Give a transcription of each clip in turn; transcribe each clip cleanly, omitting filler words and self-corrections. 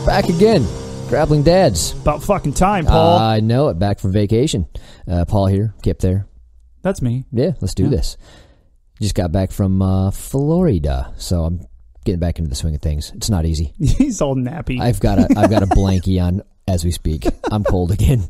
Back again. Grappling Dads. About fucking time, Paul. I know it. Back from vacation. Paul here. Kip there. That's me. Yeah, let's do this. Just got back from Florida, so I'm getting back into the swing of things. It's not easy. He's all nappy. I've got a blankie on as we speak. I'm cold again.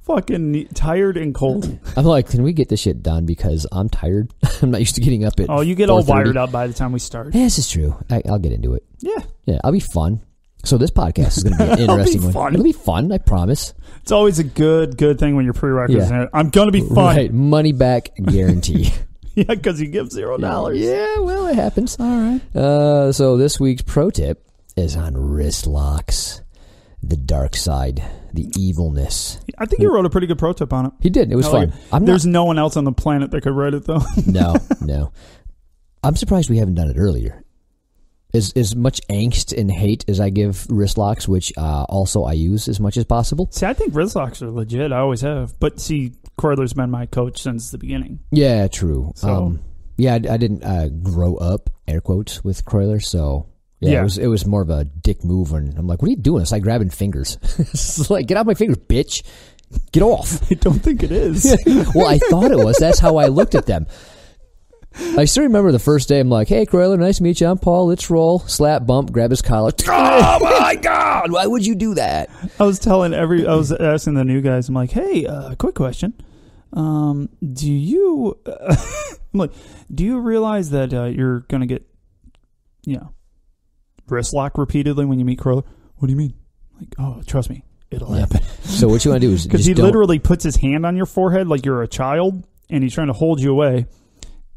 Fucking tired and cold. I'm like, can we get this shit done because I'm tired? I'm not used to getting up at you get 4:30. all wired up by the time we start. Yeah, this is true. I'll get into it. Yeah, I'll be fun. So this podcast is going to be an interesting one. It'll be fun, I promise. It's always a good thing when you're prerequisite. Yeah. I'm going to be fun. Right, money back guarantee. Yeah, because you give $0. Yeah, well, it happens. All right. So this week's pro tip is on wristlocks. The dark side, the evilness. I think he wrote a pretty good pro tip on it. He did. It was fun. There's no one else on the planet that could write it, though. No. I'm surprised we haven't done it earlier. As much angst and hate as I give wristlocks, which also I use as much as possible. See, I think wristlocks are legit. I always have. But see, Kroyler's been my coach since the beginning. Yeah, true. So, I didn't grow up, air quotes, with Kroyler, so... Yeah, it was more of a dick move, and I'm like, what are you doing? It's like grabbing fingers. It's like, get out my fingers, bitch. Get off. I don't think it is. Well, I thought it was. That's how I looked at them. I still remember the first day, I'm like, hey, Kroyler, nice to meet you. I'm Paul. Let's roll. Slap, bump, grab his collar. Oh, my God. Why would you do that? I was asking the new guys, I'm like, hey, quick question. Do you realize that you're going to get, wrist lock repeatedly when you meet Kroyler? What do you mean? Like, oh, trust me, it'll happen. So what you want to do is because he literally puts his hand on your forehead like you're a child, and he's trying to hold you away,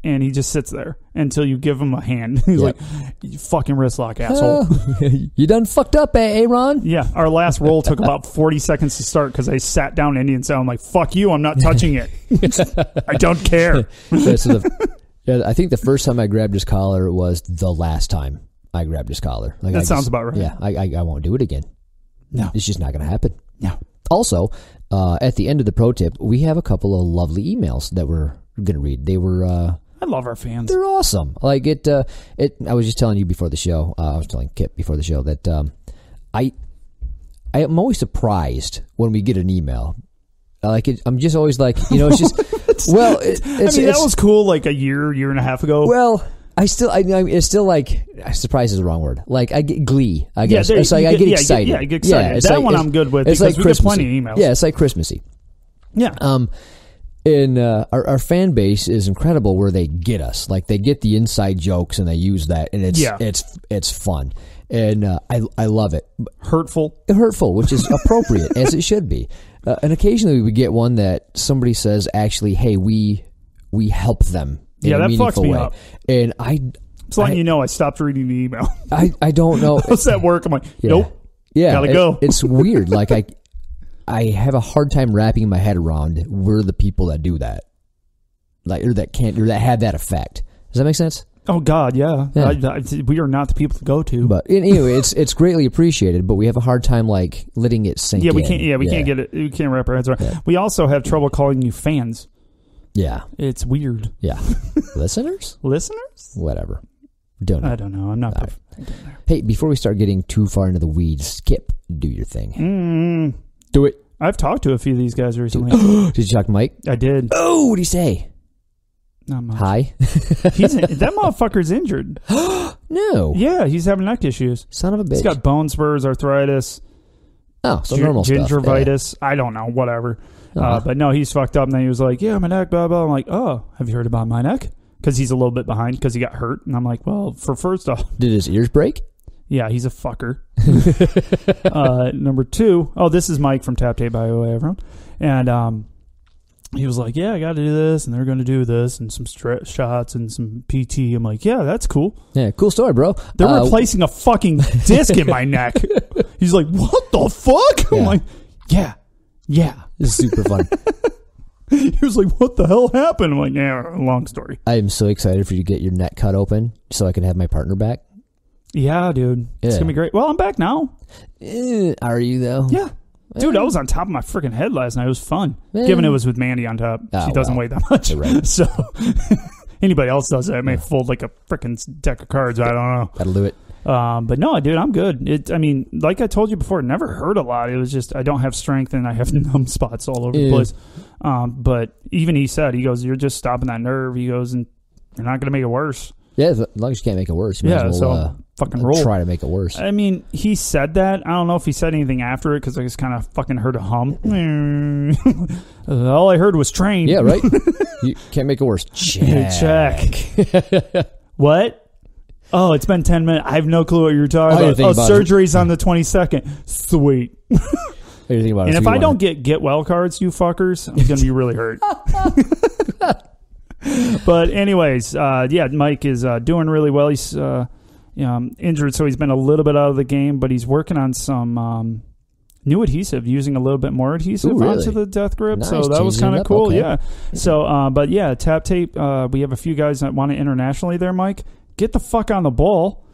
and he just sits there until you give him a hand. He's like, you fucking wrist lock, asshole. You done fucked up, Ron? Yeah, our last roll took about 40 seconds to start because I sat down Indian style. I'm like, fuck you, I'm not touching it. I don't care. I think the first time I grabbed his collar was the last time I grabbed his collar. Like, that sounds about right. Yeah, I won't do it again. No. It's just not going to happen. No. Also, at the end of the pro tip, we have a couple of lovely emails that we're going to read. They were... I love our fans. They're awesome. Like, I was just telling you before the show, I was telling Kip before the show that I am always surprised when we get an email. I'm just always like, it's just... that was cool like a year and a half ago. Well... it's still like, surprise is the wrong word. Like, I get glee, I guess. Yeah, I get excited. Yeah, I get excited. That one I'm good with because we get plenty of emails. Yeah, it's like Christmassy. Yeah. And our fan base is incredible where they get us. Like, they get the inside jokes and they use that, and it's fun. And I love it. Hurtful, which is appropriate, as it should be. And occasionally we get one that somebody says, actually, hey, we help them. Yeah, that fucks me up. And it's letting you know I stopped reading the email. I don't know. I was at work. I'm like, nope. Yeah, gotta go. It's weird. Like I have a hard time wrapping my head around we're the people that do that, like or that have that effect. Does that make sense? Oh God, yeah. We are not the people to go to. But anyway, it's greatly appreciated. But we have a hard time like letting it sink. Yeah, we can't. Yeah, we can't get it. We can't wrap our heads around. Yeah. We also have trouble calling you fans. Yeah. It's weird. Yeah. Listeners? Whatever. Don't know. I don't know. I'm not. Hey, before we start getting too far into the weeds, Skip, do your thing. Do it. I've talked to a few of these guys recently. Did you talk to Mike? I did. Oh, what did he say? Not much. Hi? That motherfucker's injured. No. Yeah, he's having neck issues. Son of a bitch. He's got bone spurs, arthritis. Oh, so normal stuff. Gingivitis. Yeah. I don't know, whatever. But no, he's fucked up. And then he was like, yeah, my neck, blah, blah. I'm like, oh, have you heard about my neck? Because he's a little bit behind because he got hurt. And I'm like, well, first off. Did his ears break? Yeah, he's a fucker. Number two. Oh, this is Mike from Tap Tape, by the way, everyone. And he was like, yeah, I got to do this. And they're going to do this and some stretch shots and some PT. I'm like, yeah, that's cool. Yeah, cool story, bro. They're replacing a fucking disc in my neck. He's like, what the fuck? Yeah. I'm like, yeah. This is super fun. He was like, what the hell happened? I'm like, yeah, long story. I am so excited for you to get your neck cut open so I can have my partner back. Yeah, dude. It's going to be great. Well, I'm back now. Are you, though? Yeah. Dude, I was on top of my freaking head last night. It was fun. Given it was with Mandy on top. She doesn't weigh that much. Right. So, anybody else does that, I may fold like a freaking deck of cards. I don't know. That'll do it. But no, dude, I'm good. I mean, like I told you before, it never hurt a lot. It was just I don't have strength and I have numb spots all over the place. But even he said, he goes, you're just stopping that nerve. He goes, and you're not going to make it worse. Yeah, as long as you can't make it worse. You might as well, fucking roll. Try to make it worse. I mean, he said that. I don't know if he said anything after it because I just kind of fucking heard a hum. All I heard was train. Yeah, right? You can't make it worse. Check. What? Oh, it's been 10 minutes. I have no clue what you're talking about. Surgery's on the 22nd. Sweet. And if I don't get well cards, you fuckers, I'm going to be really hurt. But anyways, Mike is doing really well. He's injured, so he's been a little bit out of the game, but he's working on some new adhesive, using a little bit more adhesive onto the death grip. Nice. So that was kind of cool. Okay. Yeah. So, but yeah, tap tape. We have a few guys that want it internationally there, Mike. Get the fuck on the ball.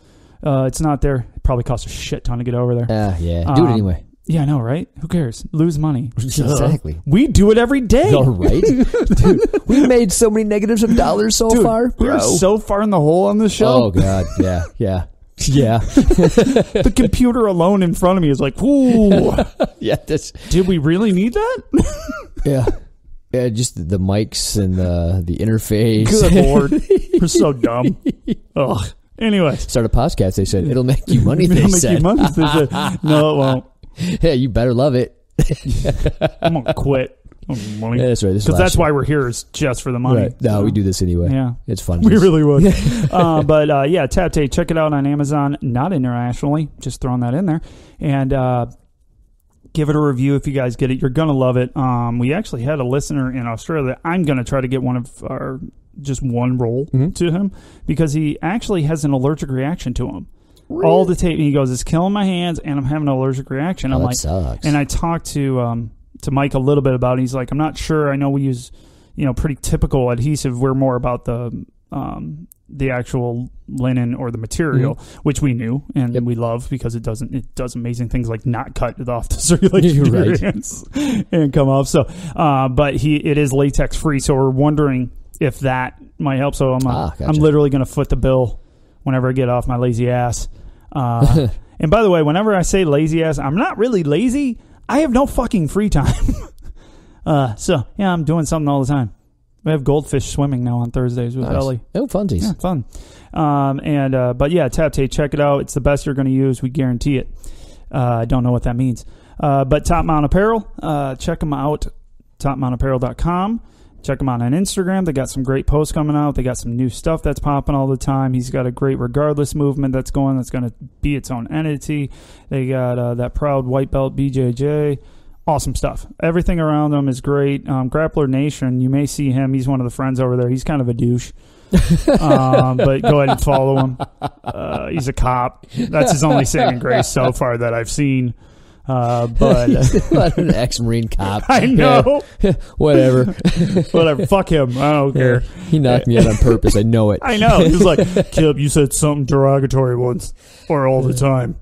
It's not there. It probably costs a shit ton to get over there. Yeah. Do it anyway. Yeah, I know, right? Who cares? Lose money. Exactly. We do it every day. All right. Dude, we made so many negatives of dollars so far. We're so far in the hole on this show. Oh, God. Yeah. The computer alone in front of me is like, ooh. Yeah. Did we really need that? Yeah. Yeah, just the mics and the interface. Good Lord. We're so dumb. Ugh. Anyway. Start a podcast, they said. It'll make you money, they said. No, it won't. Yeah, you better love it. I'm going to quit. Yeah, that's right. Because that's why we're here, is just for the money. Right. No, we do this anyway. Yeah. It's fun. We really would. But yeah, Tap Tape, check it out on Amazon, not internationally. Just throwing that in there. And give it a review if you guys get it. You're going to love it. We actually had a listener in Australia. I'm going to try to get just one roll to him because he actually has an allergic reaction to them. Really? All the tape, and he goes, it's killing my hands, and I'm having an allergic reaction. I'm like, sucks. And I talked to Mike a little bit about it. He's like, I'm not sure. I know we use, pretty typical adhesive. We're more about the actual linen or the material, which we knew and we love because it does amazing things like not cut it off the circulation of your hands and come off. So, but it is latex free, so we're wondering if that might help. So gotcha. I'm literally going to foot the bill whenever I get off my lazy ass. And by the way, whenever I say lazy ass, I'm not really lazy. I have no fucking free time. So yeah, I'm doing something all the time. We have goldfish swimming now on Thursdays with Ellie. Oh, funsies. Yeah, fun. But yeah, Tap Tape, check it out. It's the best you're going to use. We guarantee it. I don't know what that means. But Top Mount Apparel, check them out. TopMountApparel.com. Check them out on Instagram. They got some great posts coming out. They got some new stuff that's popping all the time. He's got a great regardless movement that's going to be its own entity. They got that proud white belt BJJ. Awesome stuff. Everything around them is great. Grappler Nation, you may see him. He's one of the friends over there. He's kind of a douche. But go ahead and follow him. He's a cop. That's his only saving grace so far that I've seen. But an ex-Marine cop. I know. Whatever. Fuck him. I don't care. He knocked me out on purpose. I know it. I know. He was like, Kip, you said something derogatory once or all the time.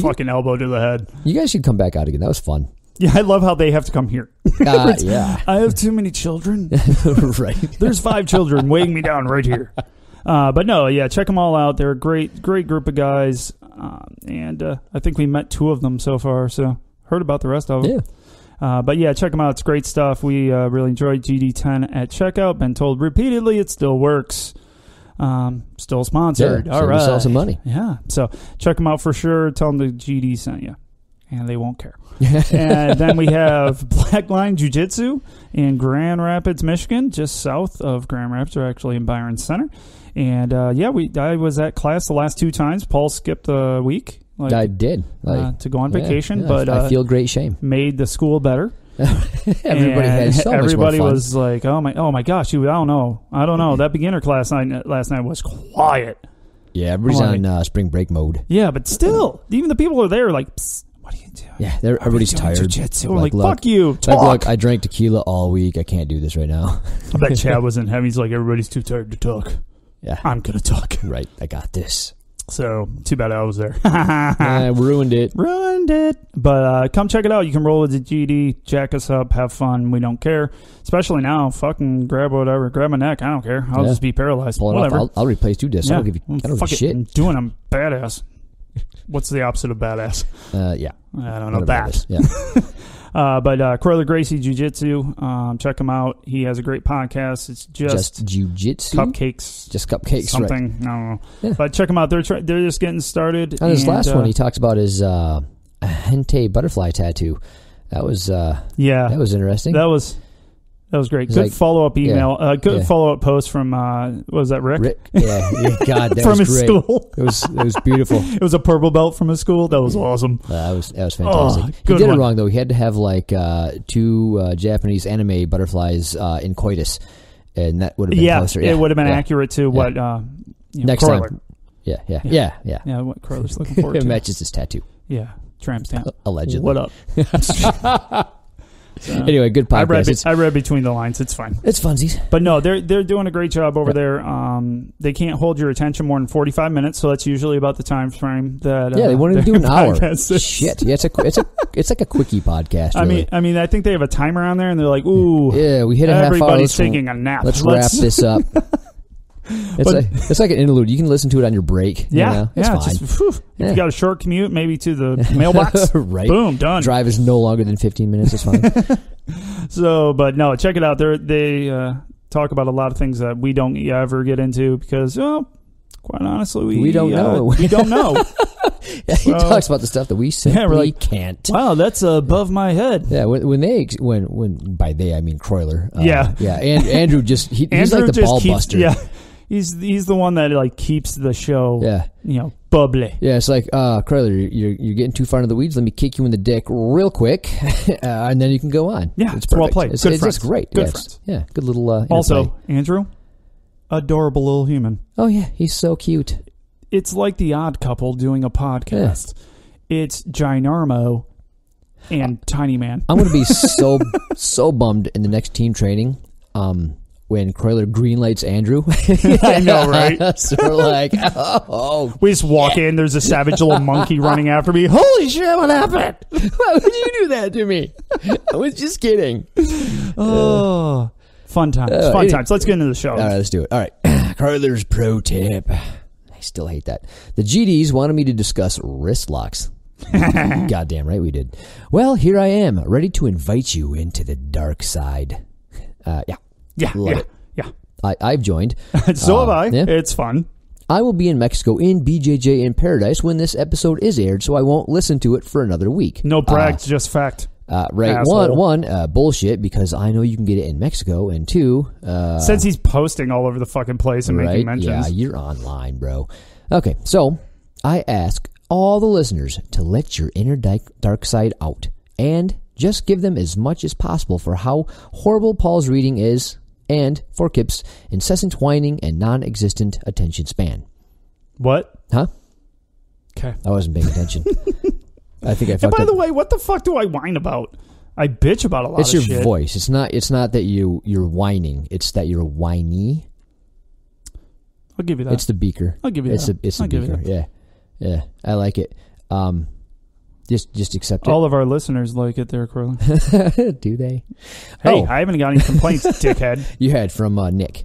Fucking elbow to the head. You guys should come back out again. That was fun. Yeah, I love how they have to come here. Yeah. I have too many children. Right. There's 5 children weighing me down right here. But no, yeah, check them all out. They're a great group of guys. And I think we met 2 of them so far, so heard about the rest of them. Yeah. But yeah, check them out. It's great stuff. We really enjoyed GD10 at checkout. Been told repeatedly it still works. Still sponsored. Yeah, all right. Sell some money. Yeah. So check them out for sure. Tell them the GD sent you. And they won't care. And then we have Black Line Jiu-Jitsu in Grand Rapids, Michigan, just south of Grand Rapids. We're actually in Byron Center. And I was at class the last 2 times. Paul skipped a week. I did. To go on vacation. But I feel great shame. Made the school better. Everybody had so much more fun. Everybody was like, oh my gosh, I don't know. That beginner class last night was quiet. Yeah, everybody's on spring break mode. Yeah, but still, even the people who are there are like, psst. What are you doing? Yeah, everybody's tired. Jiu-jitsu. Like, fuck you. Talk. Look, I drank tequila all week. I can't do this right now. I bet Chad was in heavy. He's like, everybody's too tired to talk. Yeah. I'm going to talk. Right. I got this. So, too bad I was there. Ruined it. Ruined it. But come check it out. You can roll with the GD, jack us up, have fun. We don't care. Especially now. Fucking grab whatever. Grab my neck. I don't care. I'll just be paralyzed. Pull it Whatever. off. I'll replace 2 discs. I don't give a shit. I'm doing them badass. What's the opposite of badass? Yeah. I don't know. Whatever That. Yeah. But Kroyler Gracie Jiu-Jitsu, check him out. He has a great podcast. It's just jiu-jitsu? Cupcakes. Just cupcakes, something. right. I don't know. Yeah. But check him out. They're just getting started. On his last one, he talks about his hentai butterfly tattoo. That was that was interesting. That was great. It's Good like, follow-up email. Good follow-up post from, what was that, Rick? Rick, yeah. God, that from was his great. school. It was beautiful. It was a purple belt from his school. That was awesome. That was fantastic. Oh, he did one. it wrong, though. He had to have, like, 2 Japanese anime butterflies in coitus, and that would have been closer. Yeah, it would have been accurate to what, next Kroyler. time. Yeah. Yeah, what Kroyler's looking forward It to. matches his tattoo. Yeah, tramp stamp. Allegedly. What up? Anyway, good podcast. I read between the lines. It's fine. It's funsies. But no, they're doing a great job over there. They can't hold your attention more than 45 minutes, so that's usually about the time frame that. They wanted to do an hour. Shit. Yeah, it's like a quickie podcast. Really. I mean, I think they have a timer on there, and they're like, "Ooh, yeah, we hit a half hour. Everybody's taking a nap. Let's wrap this up." It's like an interlude. You can listen to it on your break. Yeah, it's fine. If you got a short commute, maybe to the mailbox, right? Boom, done. Drive is no longer than 15 minutes. It's fine. So, but no, check it out. They talk about a lot of things that we don't ever get into because, quite honestly, we don't know. We don't know. He talks about the stuff that we simply can't. Wow, that's above my head. Yeah, when by they I mean Kroyler. Yeah. And Andrew he's like the ball buster. Yeah. He's the one that like keeps the show, bubbly. Yeah, it's like, Kroyler, you're getting too far into the weeds. Let me kick you in the dick real quick, and then you can go on. Yeah, it's well played. It's friends. Just great. Good friends. Yeah, good little. Also, Andrew, adorable little human. Oh yeah, he's so cute. It's like the Odd Couple doing a podcast. Yeah. It's Ginormo and Tiny Man. I'm going to be so bummed in the next team training. When Kroyler greenlights Andrew. I know, right? So we're like, oh. We just walk in, there's a savage little monkey running after me. Holy shit, what happened? Why would you do that to me? I was just kidding. Oh. Fun times. Times. Let's get into the show. All right, let's do it. All right. Kroyler's pro tip. I still hate that. The GDs wanted me to discuss wristlocks. Goddamn right we did. Well, here I am, ready to invite you into the dark side. Yeah. I've joined. So have I. Yeah. It's fun. I will be in Mexico in BJJ in Paradise when this episode is aired, so I won't listen to it for another week. No brag, just fact. Right. Asshole. One, bullshit, because I know you can get it in Mexico, and 2, since he's posting all over the fucking place and making mentions. Yeah, you're online, bro. Okay, so I ask all the listeners to let your inner dark side out and just give them as much as possible for how horrible Paul's reading is and for Kip's incessant whining and non-existent attention span. What? Huh? Okay. I wasn't paying attention. I think I fucked up. And by the way, what the fuck do I whine about? I bitch about a lot of shit. It's your voice. It's not that you're whining. It's that you're whiny. I'll give you that. It's the beaker. I'll give you that. It's the beaker. Yeah. I like it. Just accept it. All of our listeners like it there, Kroyler. Do they? Hey, I haven't got any complaints, dickhead. You had from Nick.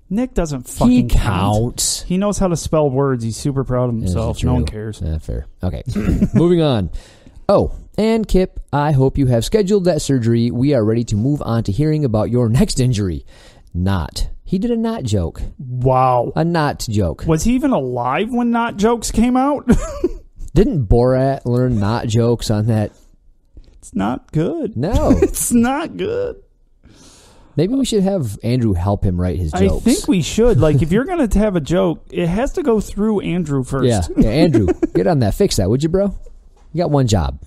Nick doesn't fucking count. He knows how to spell words. He's super proud of himself. No one cares. Fair. Okay. Moving on. Oh, and Kip, I hope you have scheduled that surgery. We are ready to move on to hearing about your next injury. Not. He did a not joke. Wow. A not joke. Was he even alive when not jokes came out? Didn't Borat learn not jokes on that? It's not good. No. It's not good. Maybe we should have Andrew help him write his jokes. I think we should. Like, if you're going to have a joke, it has to go through Andrew first. Yeah, Andrew, get on that. Fix that, would you, bro? You got one job.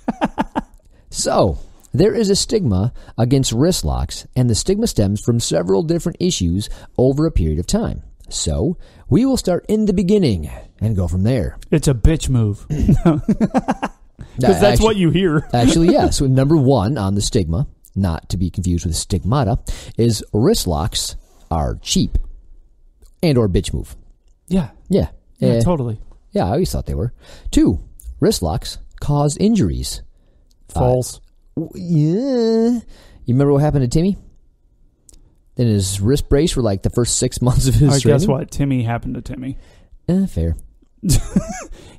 So, there is a stigma against wrist locks, and the stigma stems from several different issues over a period of time. So, we will start in the beginning and go from there. It's a bitch move. Because that's what you hear. Actually, yeah. So, number 1 on the stigma, not to be confused with stigmata, is wrist locks are cheap and or bitch move. Yeah. Yeah. Yeah, totally. Yeah, I always thought they were. 2, wrist locks cause injuries. False. Yeah. You remember what happened to Timmy? In his wrist brace for like the first 6 months of his training? Guess what? Timmy happened to Timmy. Fair.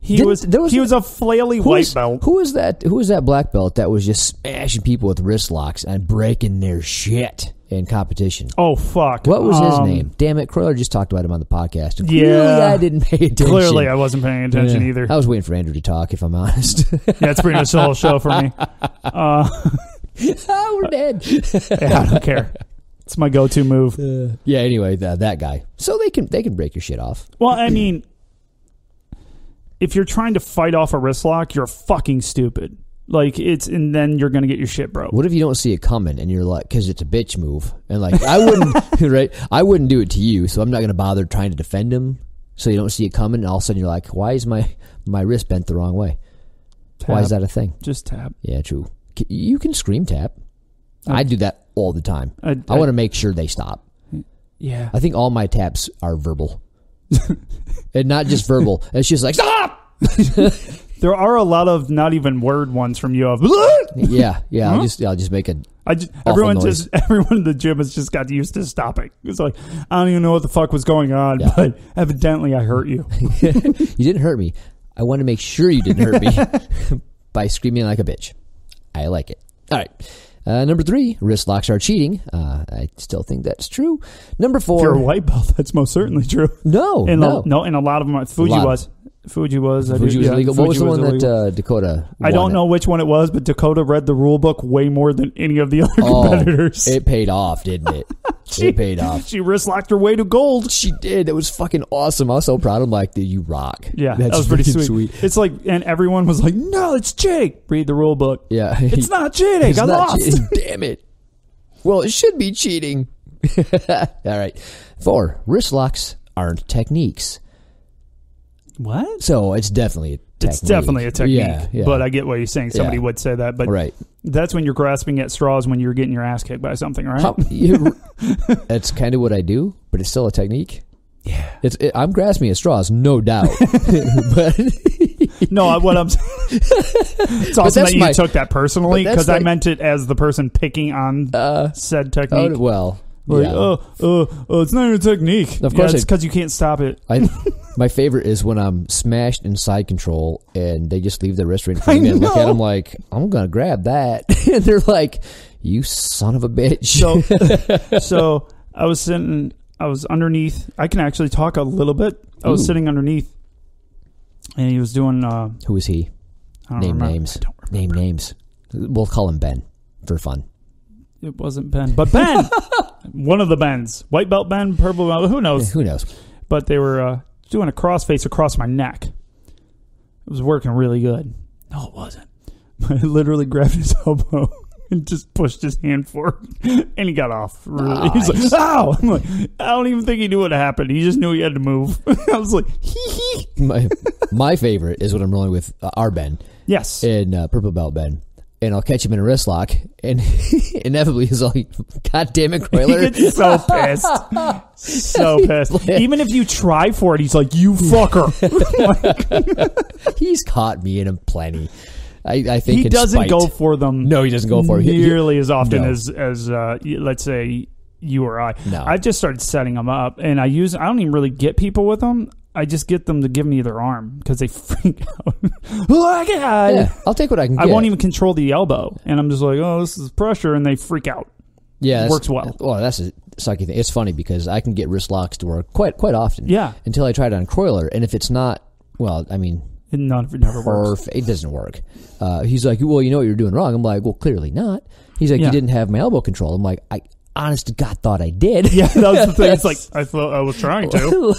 He was a flaily white belt. Who was that black belt that was just smashing people with wrist locks and breaking their shit in competition? Oh, fuck. What was his name? Damn it, Kroyler just talked about him on the podcast. And yeah. Clearly I didn't pay attention. Clearly I wasn't paying attention either. I was waiting for Andrew to talk, if I'm honest. Yeah, it's pretty much the whole show for me. We're dead. Yeah, I don't care. It's my go-to move. Yeah, anyway, that guy. So they can break your shit off. Well, I mean, if you're trying to fight off a wrist lock, you're fucking stupid. Like, and then you're going to get your shit broke. What if you don't see it coming and you're like, because it's a bitch move. And like, I wouldn't, right? I wouldn't do it to you, so I'm not going to bother trying to defend him. So you don't see it coming, and all of a sudden you're like, why is my wrist bent the wrong way? Tap. Why is that a thing? Just tap. Yeah, true. You can scream tap. I do that all the time. I want to make sure they stop. Yeah. I think all my taps are verbal. And not just verbal. It's just like, stop! There are a lot of not even word ones from you. Yeah. Huh? I'll just make everyone in the gym has just got used to stopping. It's like, I don't even know what the fuck was going on, but evidently I hurt you. You didn't hurt me. I want to make sure you didn't hurt me by screaming like a bitch. I like it. All right. Number 3, wrist locks are cheating. I still think that's true. Number 4. If you're a white belt, that's most certainly true. No. And a lot of them, Fuji was. Fuji was illegal. What was the one that Dakota I don't know which one it was, but Dakota read the rule book way more than any of the other competitors. It paid off, didn't it? It paid off. She wrist locked her way to gold. She did. It was fucking awesome. I was so proud of him. Like, dude, you rock. Yeah, that was pretty sweet. It's like, and everyone was like, no, it's cheating. Read the rule book. Yeah. It's not cheating. I lost. Cheating. Damn it. Well, it should be cheating. All right. 4, wrist locks aren't techniques. What? So it's definitely a technique. It's definitely a technique. Yeah. But I get what you're saying. Somebody would say that. But right. That's when you're grasping at straws when you're getting your ass kicked by something, right? That's kind of what I do, but it's still a technique. Yeah. I'm grasping at straws, no doubt. But no, what I'm saying. It's awesome that you took that personally, because I meant it as the person picking on said technique. Oh, well. Like, it's not even a technique. Of course, it's because you can't stop it. My favorite is when I'm smashed in side control and they just leave the wrist right in front of me and look at them like, I'm going to grab that. And they're like, you son of a bitch. So I was underneath. I can actually talk a little bit. I was sitting underneath and he was doing. Who was he? Name names. Name names. We'll call him Ben for fun. It wasn't Ben, but Ben, one of the Bens, white belt Ben, purple belt, who knows? Yeah, who knows? But they were doing a crossface across my neck. It was working really good. No, it wasn't. I literally grabbed his elbow and just pushed his hand forward, and he got off. Really, he's like, "Ow!" I'm like, I don't even think he knew what happened. He just knew he had to move. I was like, "Hee hee." My favorite is when I'm rolling with our Ben. Yes, and purple belt Ben. And I'll catch him in a wrist lock, and inevitably he's like, God damn it, Kroyler. He gets so pissed. So pissed. Even if you try for it, he's like, you fucker. He's caught me in them plenty. I think he doesn't go for them. No, he doesn't go for it. Nearly as often as let's say, you or I. No. I've just started setting them up, and I don't even really get people with them. I just get them to give me their arm because they freak out. Oh, my God. Yeah, I'll take what I can get. I won't even control the elbow. And I'm just like, oh, this is pressure. And they freak out. Yeah. It works well. Well, that's a sucky thing. It's funny because I can get wrist locks to work quite often. Yeah. Until I try it on Kroyler. And if it's not, well, I mean. It never works. It doesn't work. He's like, well, you know what you're doing wrong. I'm like, well, clearly not. He's like, you didn't have my elbow control. I'm like, honest to God, thought I did. Yeah, that was the thing. It's like I thought I was trying to.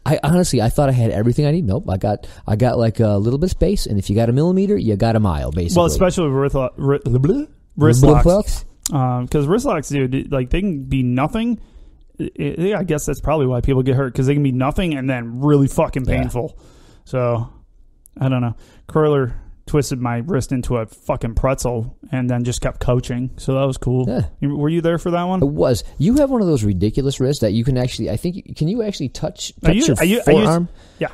I thought I had everything I need. Nope, I got like a little bit of space, and if you got a millimeter, you got a mile, basically. Well, especially with wrist locks. Because wrist locks, dude, like they can be nothing. I guess that's probably why people get hurt, because they can be nothing and then really fucking painful. Yeah. So I don't know. Kroyler twisted my wrist into a fucking pretzel and then just kept coaching. So that was cool. Yeah. Were you there for that one? It was. You have one of those ridiculous wrists that you can actually, can you actually touch your forearm? Yeah.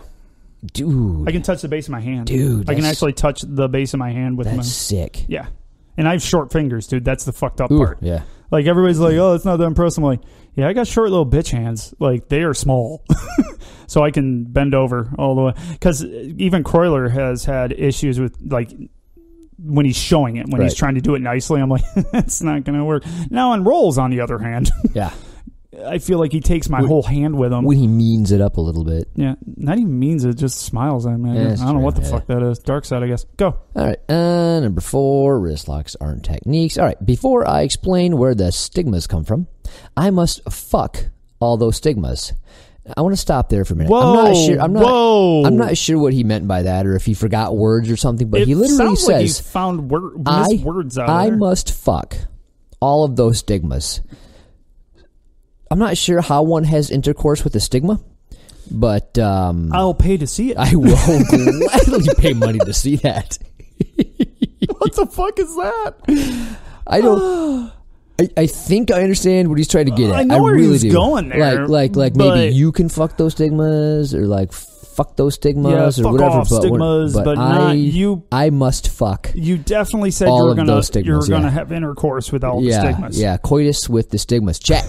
Dude. I can touch the base of my hand. Dude. I can actually touch the base of my hand with That's sick. Yeah. And I have short fingers, dude. That's the fucked up part. Yeah. Like, everybody's like, oh, it's not that impressive. I'm like, yeah, I got short little bitch hands. Like, they are small. So I can bend over all the way. Because even Kroyler has had issues with, like, when he's showing it, when he's trying to do it nicely, I'm like, that's not going to work. Now on rolls, on the other hand, yeah, I feel like he takes my whole hand with him. When he means it up a little bit. Yeah, not even means it, just smiles at me. I don't know what the fuck that is. Dark side, I guess. Go. All right, number 4, wrist locks aren't techniques. All right, before I explain where the stigmas come from, I must fuck all those stigmas. I want to stop there for a minute. Whoa, I'm not sure what he meant by that, or if he forgot words or something. But he literally says, like he found words out I there. must fuck all of those stigmas. I'm not sure how one has intercourse with a stigma, but I'll pay to see it. I will gladly pay money to see that. What the fuck is that? I don't. I think I understand what he's trying to get at. I know where really he's going there. Like maybe you can fuck those stigmas, or like fuck those stigmas, or fuck whatever. Off stigmas, but not you. I must fuck. You definitely said all you're gonna yeah. have intercourse with all the stigmas. Yeah, coitus with the stigmas. Check.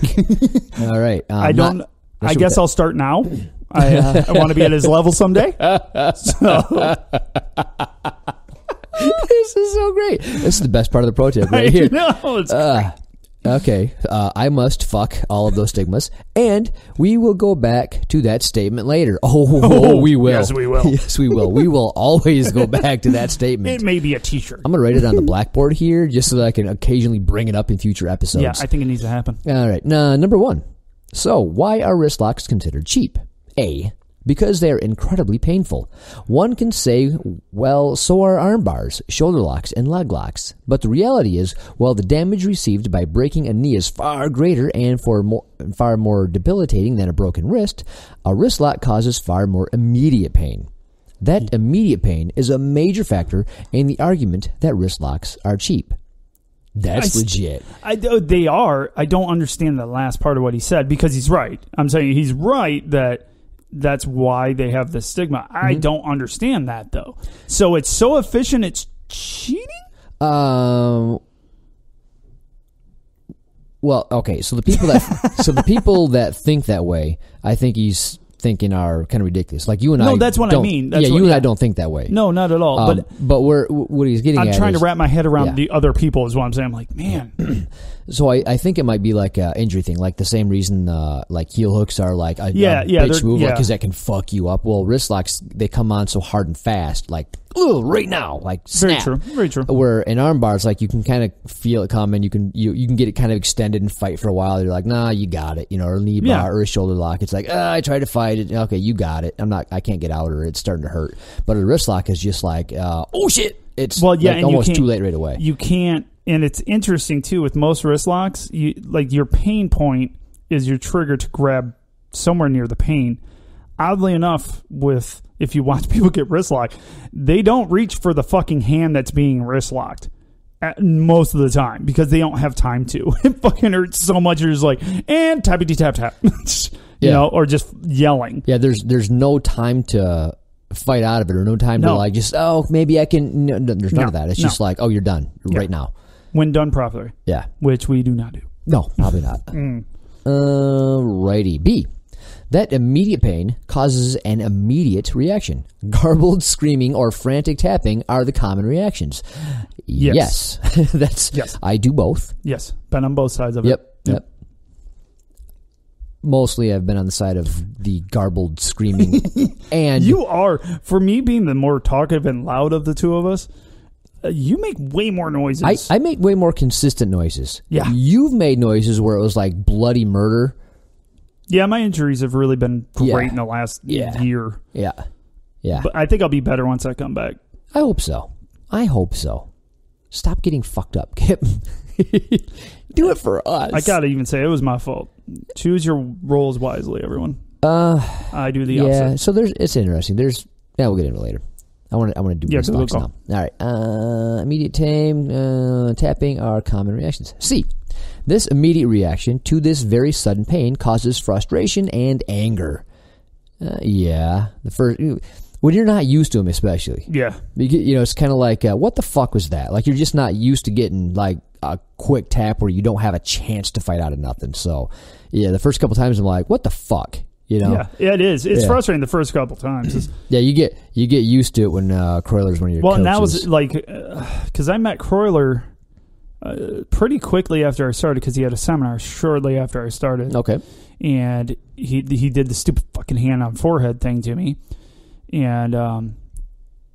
All right. I guess I'll start now. I want to be at his level someday. So. This is so great. This is the best part of the pro tip right here. No, it's great. Okay, I must fuck all of those stigmas, and we will go back to that statement later. Oh, we will. Yes, we will. Yes, we will. We will always go back to that statement. It may be a T-shirt. I'm going to write it on the blackboard here just so that I can occasionally bring it up in future episodes. Yeah, I think it needs to happen. All right, number 1. So, why are wrist locks considered cheap? A, because they are incredibly painful. One can say, well, so are arm bars, shoulder locks, and leg locks. But the reality is, while the damage received by breaking a knee is far greater and far more debilitating than a broken wrist, a wrist lock causes far more immediate pain. That immediate pain is a major factor in the argument that wrist locks are cheap. That's legit. They are. I don't understand the last part of what he said, because he's right. I'm saying he's right that's why they have the stigma. I don't understand that, though. So it's so efficient, it's cheating? Well, okay. So the people that think that way, I think he's thinking are kind of ridiculous. Like you and I. No, that's what I mean. You and I don't think that way. No, not at all. But what he's getting at I'm trying to wrap my head around yeah. the other people is what I'm saying. I'm like, man. So I think it might be like an injury thing, like the same reason like heel hooks are like a bitch move, because that can fuck you up. Well, wrist locks, they come on so hard and fast, like right now, like snap. Very true. Where in arm bars, like you can kind of feel it coming, you can get it kind of extended and fight for a while. You're like, nah, you got it, or a knee bar or a shoulder lock. It's like, I tried to fight it. Okay, you got it. I can't get out, or it's starting to hurt. But a wrist lock is just like, oh shit, it's and almost too late right away. You can't. And it's interesting, too, with most wrist locks, your pain point is your trigger to grab somewhere near the pain. Oddly enough, if you watch people get wrist locked, they don't reach for the fucking hand that's being wrist locked most of the time, because they don't have time to. It fucking hurts so much, you're just like, and tappity-tap-tap, or just yelling. Yeah, there's no time to fight out of it, or no time to like just, maybe I can. No, there's none of that. It's just like, you're done right now. When done properly. Yeah. Which we do not do. No, probably not. Righty. B. That immediate pain causes an immediate reaction. Garbled screaming or frantic tapping are the common reactions. Yes. Yes. I do both. Yes. Been on both sides of it. Yep. Mostly I've been on the side of the garbled screaming. And you are, for me being the more talkative and loud of the two of us, you make way more noises. I make way more consistent noises. Yeah. You've made noises where it was like bloody murder. Yeah, my injuries have really been great in the last year. Yeah. But I think I'll be better once I come back. I hope so. Stop getting fucked up, Kip. Do it for us. I gotta even say, it was my fault. Choose your roles wisely, everyone. I do the opposite. Yeah, so it's interesting. We'll get into it later. I want to do wristlocks now. All right. Immediate tapping are common reactions. C. This immediate reaction to this very sudden pain causes frustration and anger. The first, When you're not used to them, especially. Yeah. It's kind of like, what the fuck was that? Like, you're just not used to getting, like, a quick tap where you don't have a chance to fight out of nothing. So, yeah, the first couple times I'm like, what the fuck? Yeah, it is. It's frustrating the first couple times. Yeah, you get used to it when Kroyler's one of your coaches. And that was, like, because I met Kroyler pretty quickly after I started, because he had a seminar shortly after I started. Okay. And he did the stupid fucking hand on forehead thing to me. And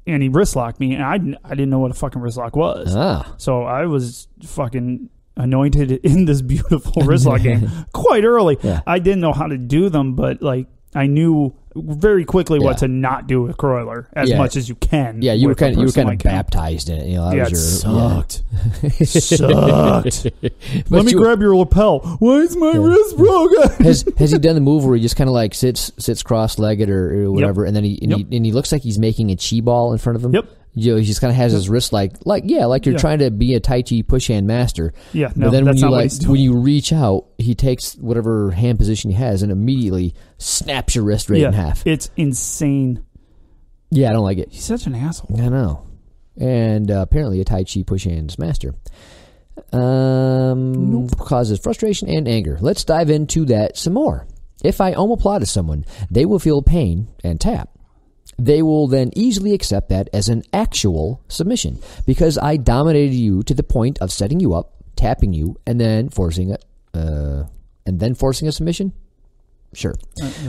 he wrist locked me, and I didn't know what a fucking wrist lock was. So I was fucking anointed in this beautiful wrist lock game quite early. Yeah. I didn't know how to do them, but like I knew very quickly what to not do with Kroyler as much as you can. Yeah, you were kind of baptized in it. That was sucked. Sucked. Let me grab your lapel. Why is my wrist broken? Has he done the move where he just kind of like sits cross-legged or whatever, and then he looks like he's making a chi ball in front of him? Yep. He just kind of has his wrist like you're trying to be a Tai Chi push hand master. Yeah, no, but then that's when you reach out, he takes whatever hand position he has and immediately snaps your wrist right in half. It's insane. Yeah, I don't like it. He's such an asshole. I know. And apparently a Tai Chi push hands master. Causes frustration and anger. Let's dive into that some more. If I omoplata someone, they will feel pain and tap. They will then easily accept that as an actual submission because I dominated you to the point of setting you up, tapping you, and then forcing a submission. Sure.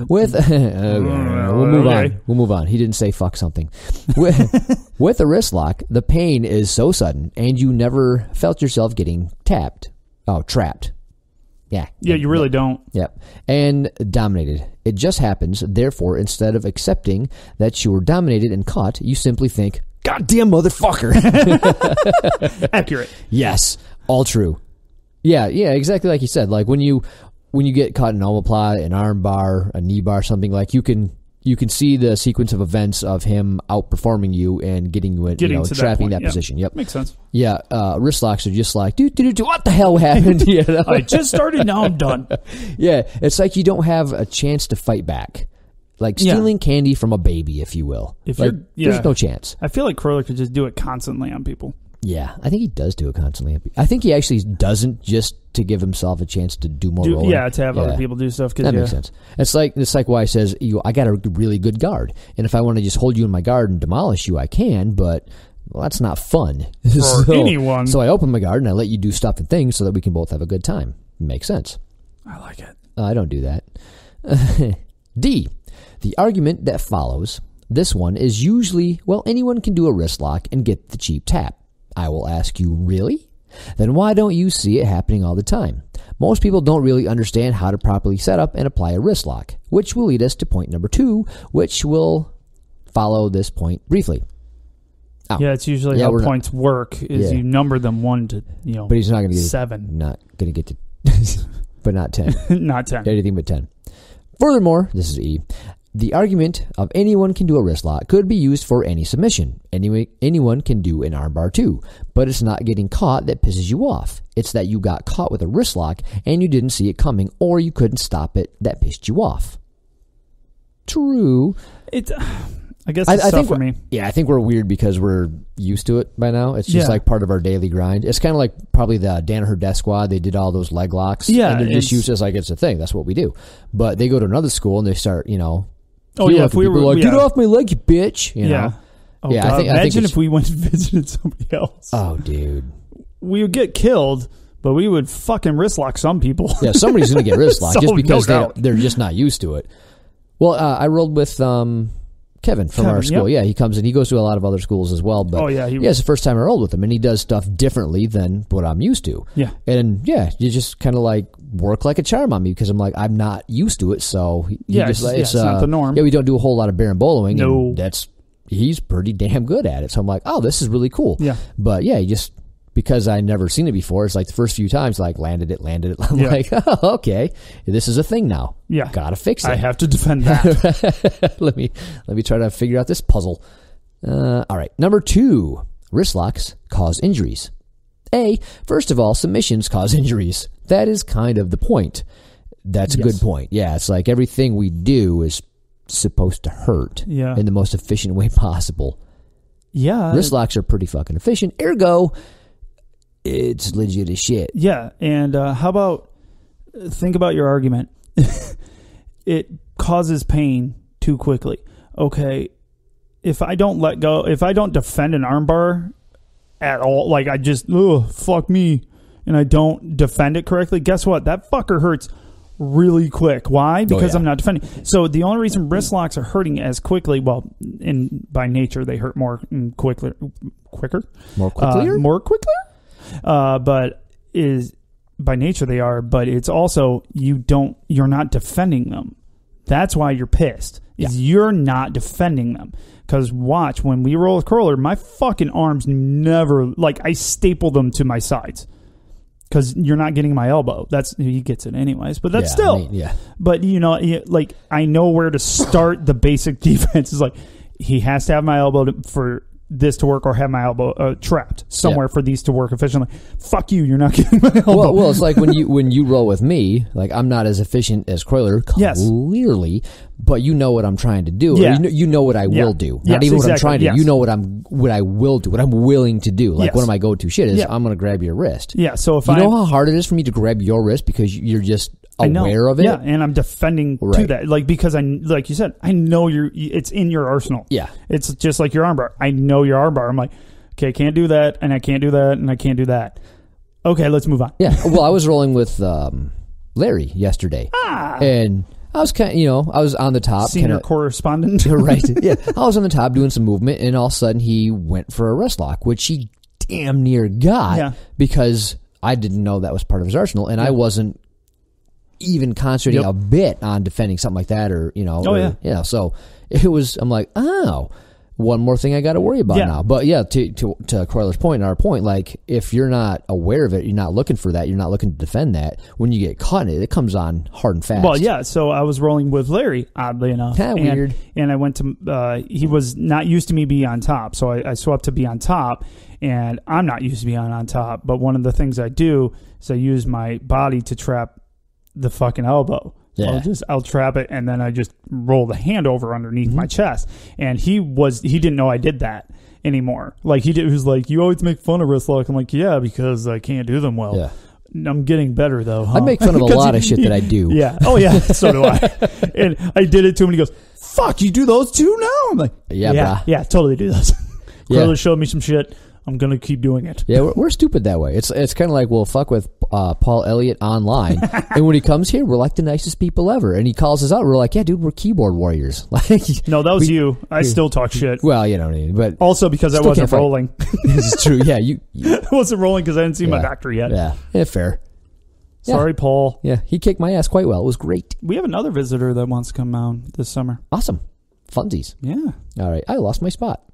We'll move on. We'll move on. He didn't say fuck something. With a wrist lock, the pain is so sudden, and you never felt yourself getting trapped. Yeah, you really don't. Yep. And dominated. It just happens. Therefore, instead of accepting that you were dominated and caught, you simply think, "Goddamn motherfucker." Accurate. Yes. All true. Yeah, exactly like you said. Like when you get caught in an omoplata, an arm bar, a knee bar, something like you can see the sequence of events of him outperforming you and getting you in, trapping that position. Yep. Makes sense. Yeah. Wrist locks are just like, what the hell happened? I just started, now I'm done. Yeah. It's like you don't have a chance to fight back. Like stealing candy from a baby, if you will. There's no chance. I feel like Kroyler could just do it constantly on people. Yeah, I think he does do it constantly. I think he actually doesn't just to give himself a chance to do more rolling. Yeah, to have other people do stuff. That makes sense. It's like why he says, I got a really good guard. And if I want to just hold you in my guard and demolish you, I can, but that's not fun. For anyone. So I open my guard and I let you do stuff and things so that we can both have a good time. Makes sense. I like it. I don't do that. D, the argument that follows. This one is usually, anyone can do a wrist lock and get the cheap tap. I will ask you, really? Then why don't you see it happening all the time? Most people don't really understand how to properly set up and apply a wrist lock, which will lead us to point number 2, which will follow this point briefly. Oh. Yeah, it's usually how points work is you number them 1 to but he's not going to get 7. Not going to get to, but not 10. Not 10. Anything but 10. Furthermore, this is E. The argument of anyone can do a wrist lock could be used for any submission. Anyone can do an armbar too, but it's not getting caught that pisses you off. It's that you got caught with a wrist lock and you didn't see it coming or you couldn't stop it that pissed you off. True. I guess it's tough for me. Yeah, I think we're weird because we're used to it by now. It's just like part of our daily grind. It's kind of like probably the Danaher Death Squad. They did all those leg locks. Yeah. And they're just used as like it's a thing. That's what we do. But they go to another school and they start, if we were like, get off my leg, you bitch. You know? Oh, yeah. God. Imagine if we went and visited somebody else. Oh, dude. We would get killed, but we would fucking wrist lock some people. Yeah, somebody's going to get wrist locked just because they're just not used to it. Well, I rolled with Kevin from our school. Yep. Yeah, he comes and he goes to a lot of other schools as well. But it's the first time I rolled with him, and he does stuff differently than what I'm used to. Yeah. And you just kind of like work like a charm on me because I'm like, I'm not used to it. So it's not the norm. Yeah, we don't do a whole lot of barimboloing. No. And he's pretty damn good at it. So I'm like, oh, this is really cool. Yeah. But he just, because I never seen it before, it's like the first few times, like landed it. I'm like, oh, okay, this is a thing now. Yeah. Gotta fix it. I have to defend that. let me try to figure out this puzzle. All right. Number 2, wrist locks cause injuries. First of all, submissions cause injuries. That is kind of the point. That's a good point. Yeah, it's like everything we do is supposed to hurt Yeah. in the most efficient way possible. Yeah. Wrist locks are pretty fucking efficient. Ergo, it's legit as shit. Yeah. And how about, think about your argument. It causes pain too quickly. Okay. If I don't let go, if I don't defend an armbar at all, like I just, fuck me, and I don't defend it correctly, guess what? That fucker hurts really quick. Why? Because I'm not defending. So the only reason wrist locks are hurting as quickly, well, by nature they hurt more quicker, More quickly? But is by nature they are. But it's also you're not defending them. That's why you're pissed. Is you're not defending them. Because watch, when we roll with Kroyler, my fucking arms never, like, I staple them to my sides. Because you're not getting my elbow. He gets it anyways. But that's still. But, like, I know where to start the basic defense. It's like, he has to have my elbow for this to work, or have my elbow trapped somewhere for these to work efficiently. Fuck you, you're not getting my elbow. Well, it's like when you roll with me, like, I'm not as efficient as Kroyler, clearly, but you know what I'm trying to do. Yeah. Or you know what I will do. Not even what I'm trying to do. You know what I will do, what I'm willing to do. Like, one of my go-to shit is I'm going to grab your wrist. Yeah, so if you know how hard it is for me to grab your wrist because you're just aware of it? Yeah, and I'm defending to that. Like, because like you said, I know it's in your arsenal. Yeah. It's just like your armbar. I know your armbar. I'm like, okay, I can't do that, and I can't do that, and I can't do that. Okay, let's move on. Yeah. Well, I was rolling with Larry yesterday. And I was kind of, I was on the top. Senior correspondent. Right. Yeah. I was on the top doing some movement, and all of a sudden he went for a wrist lock, which he damn near got because I didn't know that was part of his arsenal, and I wasn't even concentrating a bit on defending something like that, or so it was. I'm like, one more thing I got to worry about now. But to Kroyler's point and our point, like, if you're not aware of it, you're not looking for that, you're not looking to defend that. When you get caught in it, it comes on hard and fast. Well, yeah. So I was rolling with Larry, oddly enough. Weird. And I went to. He was not used to me being on top, so I swapped to be on top. And I'm not used to being on top. But one of the things I do is I use my body to trap the fucking elbow. Yeah. I'll trap it, and then I just roll the hand over underneath my chest. And he didn't know I did that anymore. Like, he was like, you always make fun of wrist lock. I'm like, yeah, because I can't do them well. Yeah. I'm getting better, though. Huh? I make fun of a lot of shit that I do. Yeah. Oh, yeah. So do I. And I did it to him, and he goes, fuck, you do those too now? I'm like, yeah, totally do those. Kroyler showed me some shit. I'm going to keep doing it. Yeah, we're stupid that way. It's kind of like, we'll fuck with Paul Elliott online. And when he comes here, we're like the nicest people ever. And he calls us out. We're like, yeah, dude, we're keyboard warriors. Like, no, that was you. I still talk shit. Well, you know what I mean. But also because I wasn't rolling. This is true. Yeah, I wasn't rolling because I didn't see my doctor yet. Yeah, fair. Sorry, Paul. Yeah, he kicked my ass quite well. It was great. We have another visitor that wants to come out this summer. Awesome. Funsies. Yeah. All right. I lost my spot.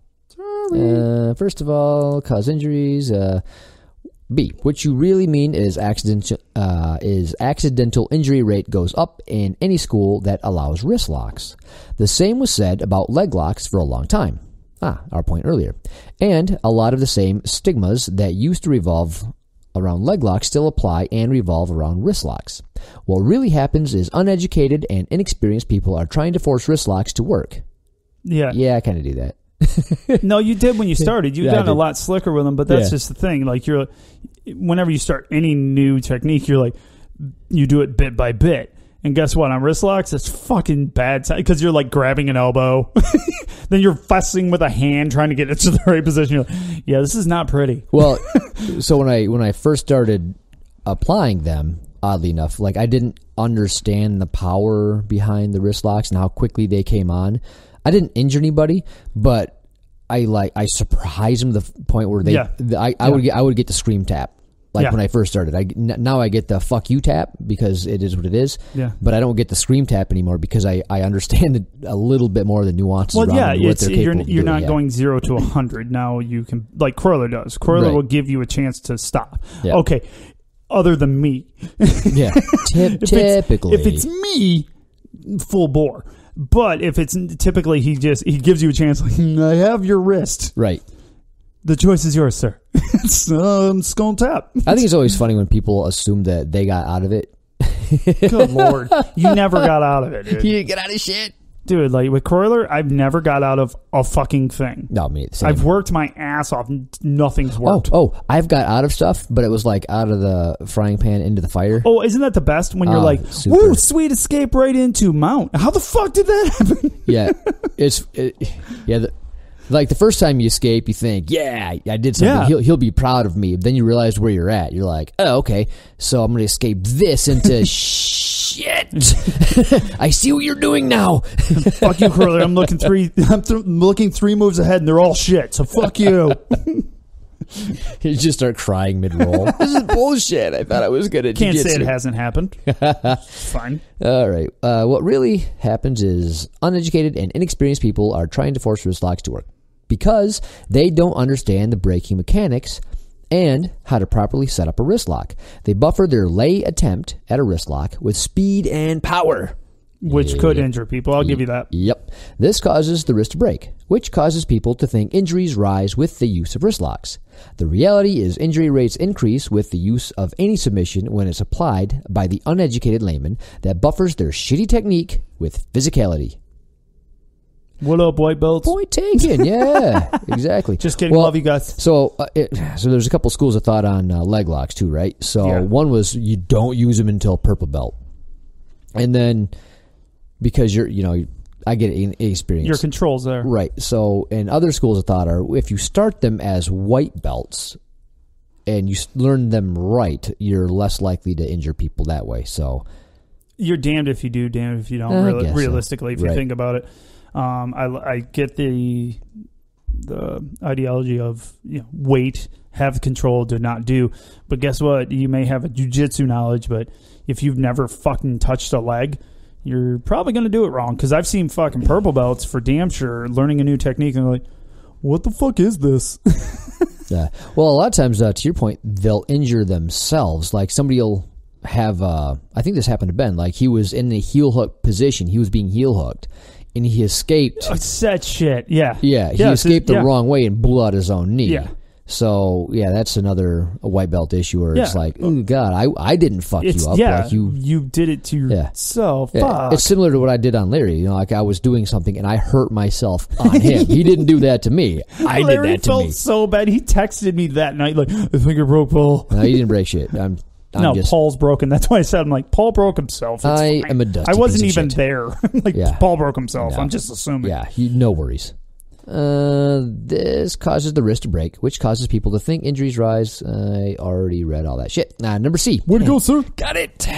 First of all, cause injuries. B, what you really mean is accidental injury rate goes up in any school that allows wrist locks. The same was said about leg locks for a long time. Our point earlier. And a lot of the same stigmas that used to revolve around leg locks still apply and revolve around wrist locks. What really happens is uneducated and inexperienced people are trying to force wrist locks to work. Yeah. Yeah, I kind of do that. No, you did when you started. You've gotten a lot slicker with them, but that's just the thing. Like, whenever you start any new technique, you're like, you do it bit by bit. And guess what? On wrist locks, it's fucking bad because you're like grabbing an elbow, then you're fussing with a hand trying to get it to the right position. You're like, yeah, this is not pretty. Well, so when I first started applying them, oddly enough, like, I didn't understand the power behind the wrist locks and how quickly they came on. I didn't injure anybody, but I surprised them to the point where I would get the scream tap, like when I first started. Now I get the fuck you tap because it is what it is. Yeah. But I don't get the scream tap anymore because I understand a little bit more of the nuances. Well, around what they're capable of you're doing. not going 0 to 100. Now you can, like Kroyler does. Kroyler will give you a chance to stop. Yeah. Okay. Other than me. Yeah. Typically. If it's me, full bore. But if it's typically he gives you a chance, like, I have your wrist. Right. The choice is yours, sir. It's skull tap. I think it's always funny when people assume that they got out of it. Good Lord. You never got out of it, dude. You didn't get out of shit. Dude, like with Kroyler, I've never got out of a fucking thing. No, me. Same. I've worked my ass off. Nothing's worked. Oh, I've got out of stuff, but it was like out of the frying pan into the fire. Oh, isn't that the best when you're like, super. woo, sweet escape right into mount. How the fuck did that happen? Yeah, like the first time you escape, you think, yeah, I did something. Yeah. He'll be proud of me. Then you realize where you're at. You're like, oh, okay, so I'm going to escape this into shit. I see what you're doing now. Fuck you, Kroyler. I'm looking 3 moves ahead, and they're all shit. So fuck you. You just start crying mid-roll. This is bullshit. I thought I was good at Can't jiu-jitsu. say it hasn't happened. It's fine. All right. What really happens is uneducated and inexperienced people are trying to force wristlocks to work because they don't understand the braking mechanics and how to properly set up a wristlock. They buffer their lay attempt at a wristlock with speed and power. Which could injure people. I'll give you that. Yep. This causes the wrist to break, which causes people to think injuries rise with the use of wristlocks. The reality is injury rates increase with the use of any submission when it's applied by the uneducated layman that buffers their shitty technique with physicality. What up, white belts? Point taken. Yeah, exactly. Just kidding. Love you guys. So there's a couple schools of thought on leg locks too, right? So one was you don't use them until purple belt. And then because I get experience. Your control's there. Right. So, and other schools of thought are if you start them as white belts and you learn them right, you're less likely to injure people that way. So you're damned if you do, damned if you don't, realistically, if you think about it. I get the ideology of weight, have control, do not do. But guess what? You may have a jiu-jitsu knowledge, but if you've never fucking touched a leg, you're probably going to do it wrong. Because I've seen fucking purple belts for damn sure learning a new technique and they're like, what the fuck is this? Yeah. Well, a lot of times, to your point, they'll injure themselves. Like somebody will have, I think this happened to Ben, like he was in the heel hook position. He was being heel hooked. And he escaped. Set shit, yeah. Yeah, he escaped the wrong way and blew out his own knee. Yeah. So, that's another white belt issue where it's like, oh, God, I didn't fuck you up. Yeah, like you did it to yourself. Yeah. Fuck. It's similar to what I did on Larry. Like I was doing something and I hurt myself on him. He didn't do that to me. I did that to me. Larry felt so bad. He texted me that night like, I think I broke Paul. No, he didn't break shit. Paul's broken. That's why I said, I'm like, Paul broke himself. I am a dusty I wasn't piece of even shit. there. Paul broke himself. No. I'm just assuming. Yeah, no worries. This causes the wrist to break, which causes people to think injuries rise. I already read all that shit. Number C. Way to go, sir. Got it.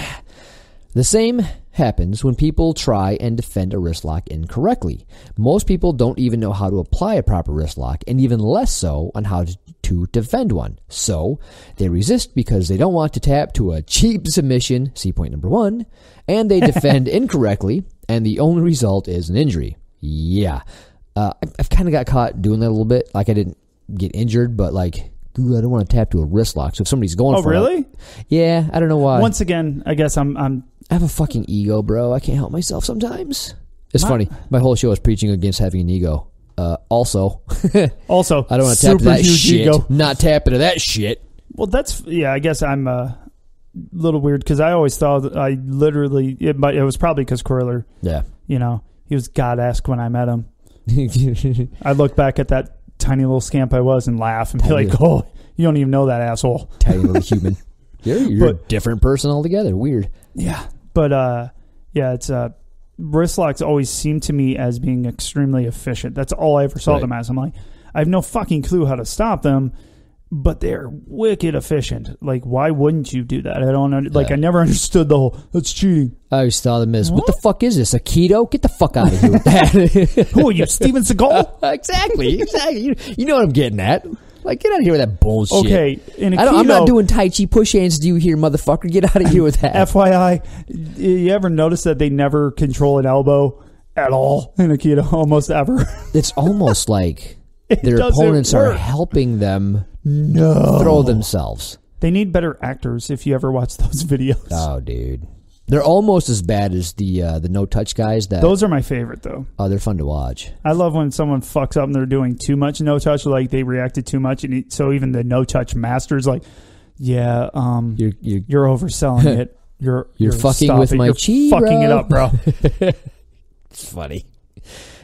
The same happens when people try and defend a wrist lock incorrectly. Most people don't even know how to apply a proper wrist lock, and even less so on how to defend one. So they resist because they don't want to tap to a cheap submission, see point number 1, and they defend incorrectly, and the only result is an injury. Yeah. I've kind of got caught doing that a little bit. Like I didn't get injured, but like, ooh, I don't want to tap to a wrist lock. So if somebody's going for it. Oh, really? Yeah, I don't know why. Once again, I guess I have a fucking ego, bro. I can't help myself sometimes. It's funny. My whole show is preaching against having an ego. Also, I don't want to tap to that shit. Ego. Not tap into that shit. Well, I guess I'm a little weird because I always thought that I literally, it was probably because Kroyler, he was God-esque when I met him. I look back at that tiny little scamp I was and laugh and be like, oh, you don't even know that asshole. Tiny little human. You're a different person altogether. Weird. Yeah. But, it's wrist locks always seem to me as being extremely efficient. That's all I ever saw them as. I'm like, I have no fucking clue how to stop them, but they're wicked efficient. Like, why wouldn't you do that? I don't know. I never understood the whole, that's cheating. I always thought them as, what the fuck is this, a keto? Get the fuck out of here with that. Who are you, Steven Seagal? Exactly. You know what I'm getting at. Like, get out of here with that bullshit. Okay, in a keto, I'm not doing Tai Chi push hands to you here, motherfucker. Get out of here with that. FYI, you ever notice that they never control an elbow at all in a keto? Almost ever. It's almost like their opponents are helping them throw themselves. They need better actors if you ever watch those videos. Oh, dude. They're almost as bad as the no-touch guys. Those are my favorite, though. Oh, they're fun to watch. I love when someone fucks up and they're doing too much no-touch, like they reacted too much. And so even the no-touch master's like, you're overselling it. You're fucking with my chi, fucking it up, bro. It's funny.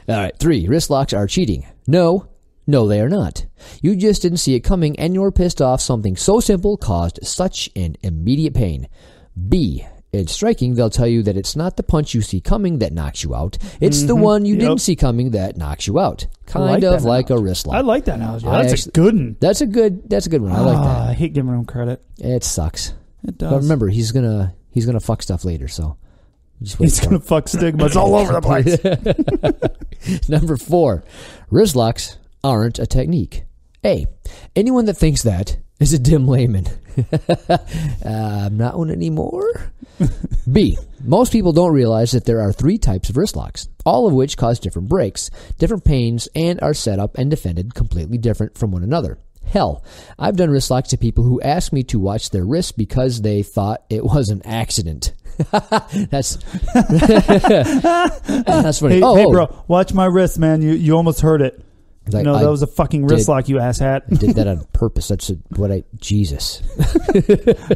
All right, 3. Wrist locks are cheating. No, they are not. You just didn't see it coming and you're pissed off something so simple caused such an immediate pain. B. In striking, they'll tell you that it's not the punch you see coming that knocks you out. It's the one you didn't see coming that knocks you out. Kind of like a wrist lock. I like that analogy. That's a good one. That's a good one. I like that. I hate giving him credit. It sucks. It does. But remember, he's gonna fuck stuff later, so just wait. He's gonna fuck stigmas all over the place. Number 4. Wrist locks aren't a technique. A. Anyone that thinks that is a dim layman. I'm not one anymore. B. Most people don't realize that there are 3 types of wrist locks, all of which cause different breaks, different pains, and are set up and defended completely different from one another. Hell, I've done wrist locks to people who asked me to watch their wrists because they thought it was an accident. That's funny. Hey, bro, watch my wrist, man. You almost hurt it. Like, no, that was a fucking wrist lock, you asshat. I did that on purpose. That's Jesus.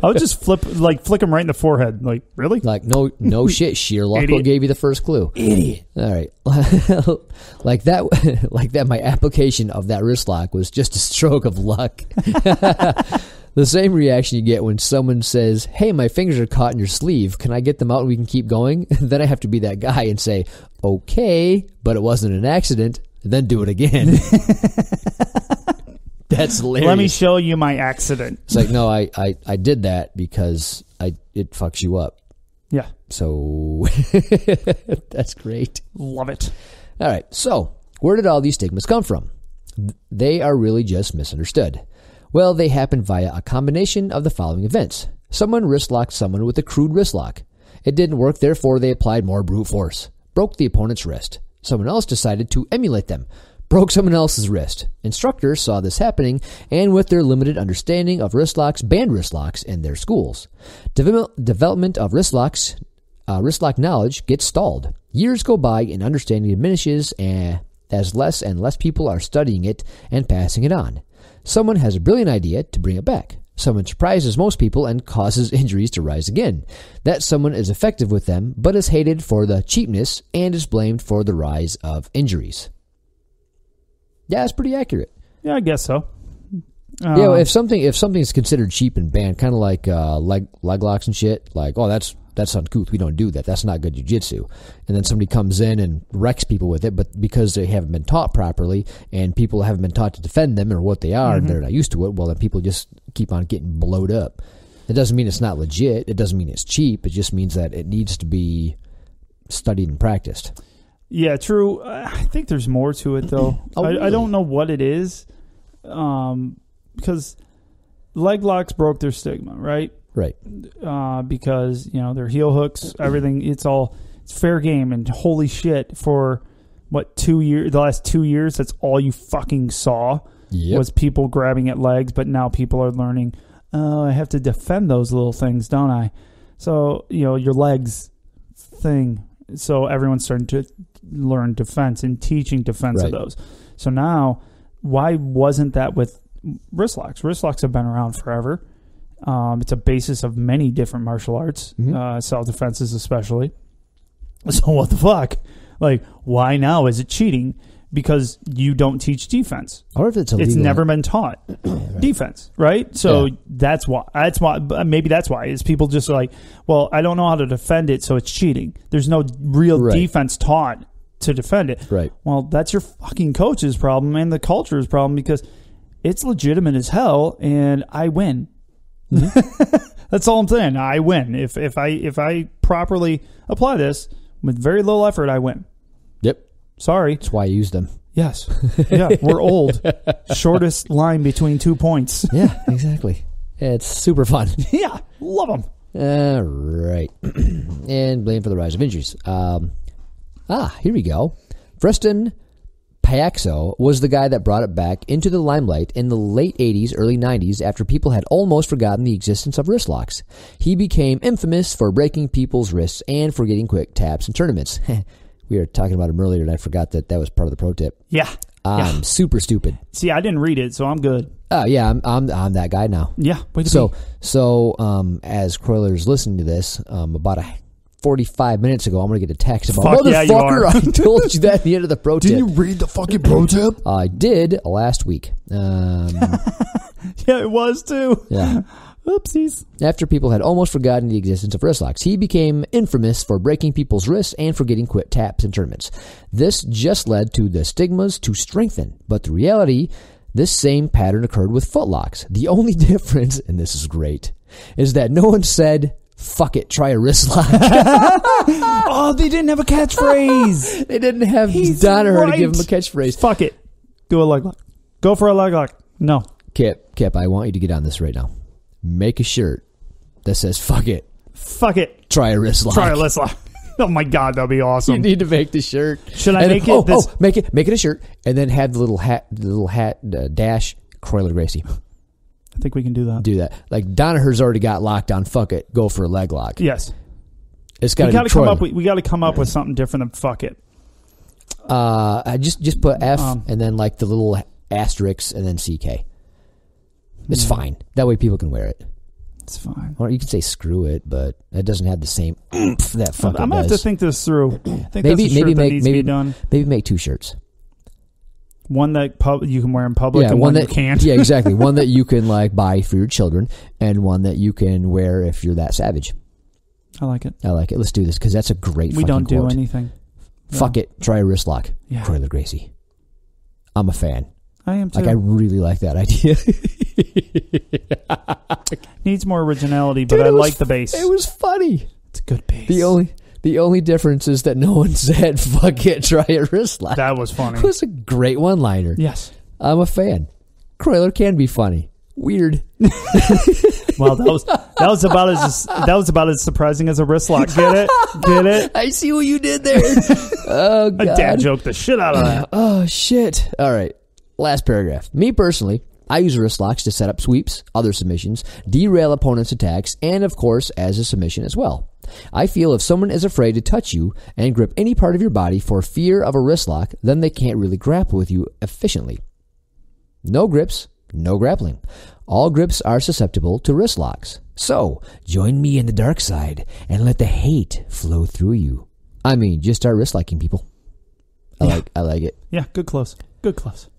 I would just flick him right in the forehead. Like, really? Like, no shit. Sherlock gave you the first clue. Idiot. All right. like that. My application of that wrist lock was just a stroke of luck. The same reaction you get when someone says, "Hey, my fingers are caught in your sleeve. Can I get them out and we can keep going?" Then I have to be that guy and say, "Okay, but it wasn't an accident." And then do it again. That's hilarious. Let me show you my accident. It's like, no, I did that because it fucks you up. Yeah. So that's great. Love it. All right. So where did all these stigmas come from? They are really just misunderstood. Well, they happen via a combination of the following events. Someone wrist locked someone with a crude wrist lock. It didn't work, therefore they applied more brute force. Broke the opponent's wrist. Someone else decided to emulate them. Broke someone else's wrist. Instructors saw this happening and with their limited understanding of wrist locks, banned wrist locks in their schools. Development of wrist lock knowledge gets stalled. Years go by and understanding diminishes as less and less people are studying it and passing it on. Someone has a brilliant idea to bring it back. Someone surprises most people and causes injuries to rise again. That someone is effective with them, but is hated for the cheapness and is blamed for the rise of injuries. Yeah, that's pretty accurate. Yeah, I guess so. Yeah, if something's considered cheap and banned, kind of like leg locks and shit, like, oh, that's uncouth. We don't do that. That's not good jiu-jitsu. And then somebody comes in and wrecks people with it, but because they haven't been taught properly and people haven't been taught to defend them or what they are, and they're not used to it, well, then people just keep on getting blowed up. It doesn't mean it's not legit. It doesn't mean it's cheap. It just means that it needs to be studied and practiced. Yeah, true. I think there's more to it, though. Really? I don't know what it is, because leg locks broke their stigma, right? Right. Because, their heel hooks, everything, it's fair game. And holy shit, for the last 2 years, that's all you fucking saw was people grabbing at legs. But now people are learning, oh, I have to defend those little things, don't I? So, your legs thing. So everyone's starting to learn defense and teaching defense of those. So now, why wasn't that with wrist locks? Wrist locks have been around forever. It's a basis of many different martial arts, self-defenses especially. So what the fuck? Like, why now is it cheating? Because you don't teach defense. Or if it's illegal. It's never been taught. Defense, right? So that's why. Maybe that's why. Is people just like, well, I don't know how to defend it, so it's cheating. There's no real defense taught to defend it. Right. Well, that's your fucking coach's problem and the culture's problem because it's legitimate as hell, and I win. That's all I'm saying. I win. If I properly apply this with very little effort, I win. Yep. Sorry. That's why I use them. Yes. Yeah, we're old. Shortest line between 2 points. Yeah, exactly. It's super fun. Yeah, love them. All right. And blame for the rise of injuries. Here we go. Preston Payaxo was the guy that brought it back into the limelight in the late 80s, early 90s after people had almost forgotten the existence of wrist locks. He became infamous for breaking people's wrists and for getting quick taps in tournaments. We were talking about him earlier and I forgot that was part of the pro tip. Yeah. I'm super stupid. See, I didn't read it, so I'm good. Yeah, I'm that guy now. Yeah. So as Kroyler's listening to this, about 45 minutes ago, I'm going to get a text about, Fuck yeah, you motherfucker, are. I told you that at the end of the pro tip. Didn't you read the fucking pro tip? I did last week. Yeah, it was too. Yeah. Oopsies. After people had almost forgotten the existence of wristlocks, he became infamous for breaking people's wrists and for getting quit taps in tournaments. This just led to the stigmas to strengthen. But the reality, this same pattern occurred with footlocks. The only difference, and this is great, is that no one said, fuck it, try a wristlock. Oh, they didn't have a catchphrase. They didn't have He's Danaher right. to give him a catchphrase. Fuck it. Do a leg lock. Go for a leg lock. No. Kip, I want you to get on this right now. Make a shirt that says, fuck it, Fuck it. try a wristlock. Try a wrist lock. Oh my God, that'd be awesome. You need to make the shirt. Should I And make then- it? make it a shirt, and then have the little hat dash Kroyler Gracie. I think we can do that. Do that. Like Danaher's already got locked on. Fuck it, go for a leg lock. Yes. It's got We to got be to come Kroyler. up. We got to come up with something different than fuck it. I just put F and then like the little asterisks and then CK. It's fine. That way people can wear it. It's fine. Or you can say screw it, but it doesn't have the same oomph that fuck it I'm gonna have to does. think this through. I think that's a shirt that needs to be done. Maybe make 2 shirts. One that you can wear in public, and one that you can't. Yeah, exactly. One that you can like buy for your children, and one that you can wear if you're that savage. I like it. I like it. Let's do this because that's a great. We don't do quote. anything. Fuck it. Try a wrist lock. Yeah. Kroyler Gracie. I'm a fan. I am too. Like I really like that idea. Needs more originality, but Dude, I it was like the base. It was funny. It's a good base. The only difference is that no one said "fuck it, try a wrist lock." That was funny. It was a great one-liner. Yes. I'm a fan. Kroyler can be funny. Weird. Well, that was about as surprising as a wrist lock. Get it? Get it? I see what you did there. Oh god. A dad joked the shit out of that. Oh shit. All right. Last paragraph. Me personally, I use wrist locks to set up sweeps, other submissions, derail opponents' attacks, and of course as a submission as well. I feel if someone is afraid to touch you and grip any part of your body for fear of a wrist lock, then they can't really grapple with you efficiently. No grips, no grappling. All grips are susceptible to wrist locks. So, join me in the dark side and let the hate flow through you. I mean, just start wrist locking people. I like it. Yeah, good close. Good close.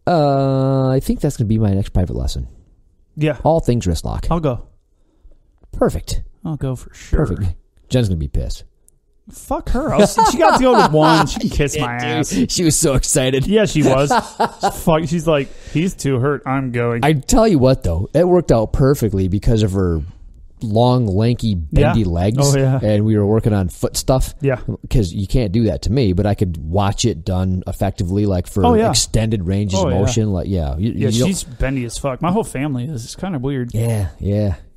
I think that's going to be my next private lesson. Yeah. All things wrist lock. I'll go. Perfect. I'll go for sure. Perfect. Jen's going to be pissed. Fuck her. She got to go to one. She can kiss my ass. She was so excited. Yeah, she was. Fuck. She's like, he's too hurt. I'm going. I tell you what, though, it worked out perfectly because of her long, lanky, bendy legs. Oh, yeah. And we were working on foot stuff. Yeah. Because you can't do that to me, but I could watch it done effectively, like for extended ranges of motion. Like, she's bendy as fuck. My whole family is. It's kind of weird. Yeah.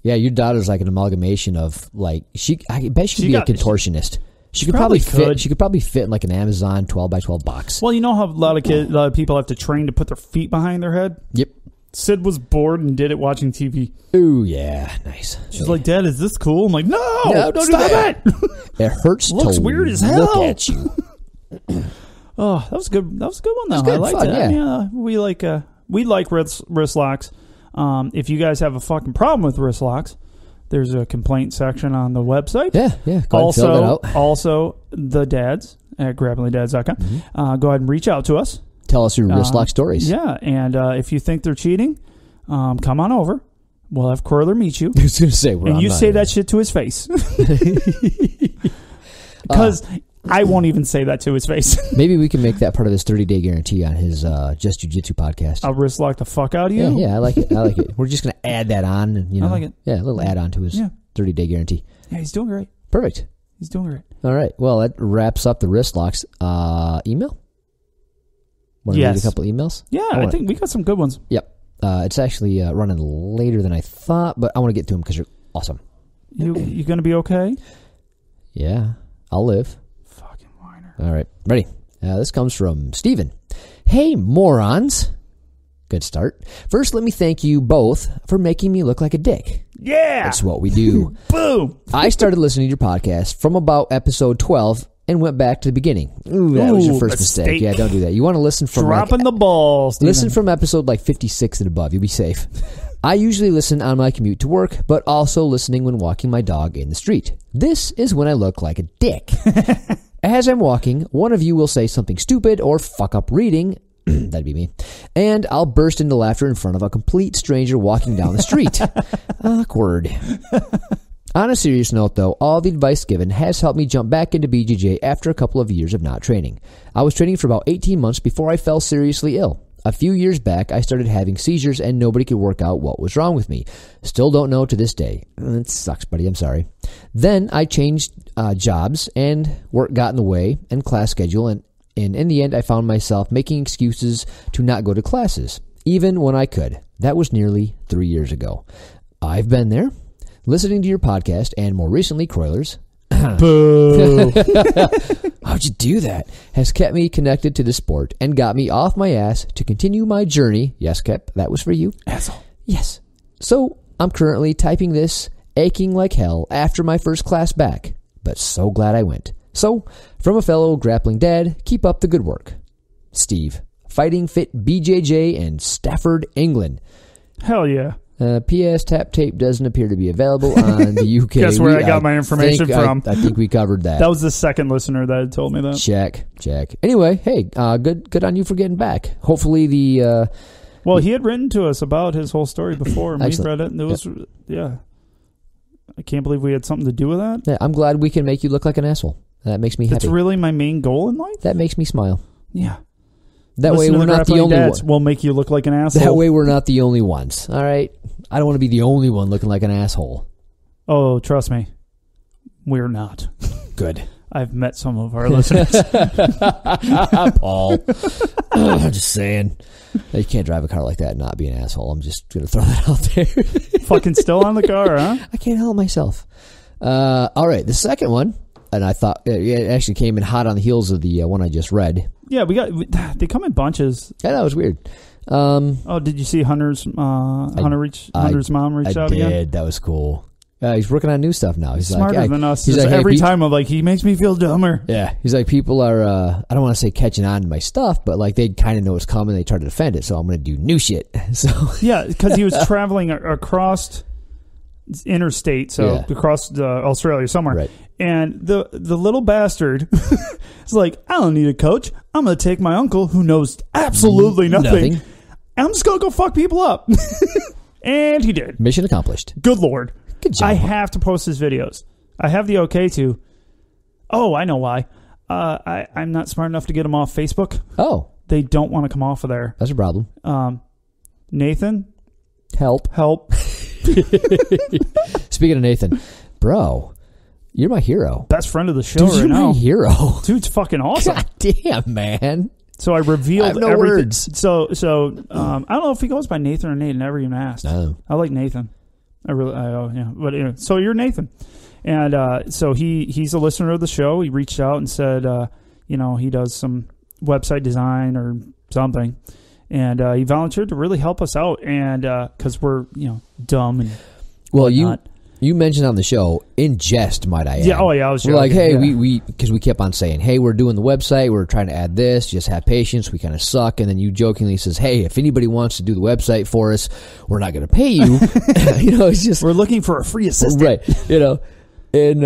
Your daughter's like an amalgamation of like I bet she could be a contortionist. She could probably fit. She could probably fit in like an Amazon 12x12 box. Well, you know how a lot of people have to train to put their feet behind their head. Yep. Sid was bored and did it watching TV. Ooh, yeah, nice. She's like, "Dad, is this cool?" I'm like, "No, don't stop do that. it." It hurts. Looks to weird as look hell. at you. Oh, that was good. That was a good one, though. Good, I liked fun, it. yeah. We like wrist locks. If you guys have a fucking problem with wrist locks, there's a complaint section on the website. Yeah. Go ahead and fill that out. Also, the dads at grapplingdads.com. Mm-hmm. Go ahead and reach out to us. Tell us your wrist lock stories. Yeah, and if you think they're cheating, come on over. We'll have Kroyler meet you. I was going to say, and you say that shit to his face. Because I won't even say that to his face. Maybe we can make that part of his 30-day guarantee on his Just Jiu-Jitsu podcast. I'll wrist lock the fuck out of you. Yeah, I like it. We're just going to add that on. And, I like it. Yeah, a little add-on to his 30-day guarantee. Yeah, he's doing great. Perfect. He's doing great. All right. Well, that wraps up the wrist locks. Email? Want to read a couple emails? Yeah, I think we got some good ones. Yep. It's actually running later than I thought, but I want to get to them because you're awesome. You going to be okay? Yeah, I'll live. Fucking whiner. All right. Ready? This comes from Steven. Hey, morons. Good start. First, let me thank you both for making me look like a dick. Yeah. That's what we do. Boom. I started listening to your podcast from about episode 12 and went back to the beginning. Ooh, that was your first mistake. Yeah, don't do that. You want to listen from dropping the ball, Steven. Listen from episode like 56 and above. You'll be safe. I usually listen on my commute to work, but also listening when walking my dog in the street. This is when I look like a dick. As I'm walking, one of you will say something stupid or fuck up reading. That'd be me. And I'll burst into laughter in front of a complete stranger walking down the street. Awkward. On a serious note, though, all the advice given has helped me jump back into BJJ after a couple of years of not training. I was training for about 18 months before I fell seriously ill. A few years back, I started having seizures and nobody could work out what was wrong with me. Still don't know to this day. It sucks, buddy. I'm sorry. Then I changed jobs and work got in the way and class schedule, and in the end, I found myself making excuses to not go to classes, even when I could. That was nearly 3 years ago. I've been there. Listening to your podcast, and more recently, Kroyler's. Boo. How'd you do that? Has kept me connected to the sport and got me off my ass to continue my journey. Yes, Kep, that was for you. Asshole. Yes. So, I'm currently typing this, aching like hell after my first class back, but so glad I went. So, from a fellow grappling dad, keep up the good work. Steve, Fighting Fit BJJ in Stafford, England. Hell yeah. P.S. Tap tape doesn't appear to be available on the UK. Guess where I got my information from. I think we covered that. That was the second listener that had told me that. Check. Anyway, hey, good on you for getting back. Hopefully the... well, he had written to us about his whole story before, and we've read it, and it was... Yeah. I can't believe we had something to do with that. Yeah, I'm glad we can make you look like an asshole. That makes me happy. That's really my main goal in life? That makes me smile. Yeah. That way we're not the only ones. We'll make you look like an asshole. That way we're not the only ones. All right? I don't want to be the only one looking like an asshole. Oh, trust me. We're not. Good. I've met some of our listeners. Paul. I'm just saying. You can't drive a car like that and not be an asshole. I'm just going to throw that out there. Fucking still on the car, huh? I can't help myself. All right. The second one, and I thought it actually came in hot on the heels of the one I just read. Yeah, they come in bunches. Yeah, that was weird. Did you see Hunter's mom reached out again? I did. That was cool. He's working on new stuff now. He's smarter like, than us. He's like, every time I'm like, he makes me feel dumber. Yeah. He's like, people are, I don't want to say catching on to my stuff, but like they kind of know it's coming. They try to defend it. So I'm going to do new shit. So yeah, because he was traveling across interstate, across Australia somewhere. Right. And the little bastard is like, I don't need a coach. I'm going to take my uncle who knows absolutely nothing. I'm just going to go fuck people up. And he did. Mission accomplished. Good Lord. Good job. I have to post his videos. I have the okay to. Oh, I know why. I'm not smart enough to get them off Facebook. Oh. They don't want to come off of there. That's a problem. Nathan? Help. Speaking of Nathan, bro, you're my hero. Best friend of the show. Dude, you're my hero. Dude's fucking awesome. God damn, man. So I revealed I have no everything. Words. So I don't know if he goes by Nathan or Nate. Never even asked. No. I like Nathan. Yeah. But anyway, so you're Nathan. And so he's a listener of the show. He reached out and said, he does some website design or something. And he volunteered to really help us out. And because we're, dumb and whatnot. You mentioned on the show, in jest, might I add. Yeah, I was joking. We're like, hey, because we kept on saying, hey, we're doing the website, we're trying to add this, just have patience, we kind of suck. And then you jokingly says, hey, if anybody wants to do the website for us, we're not going to pay you. It's just... We're looking for a free assistant. Right, And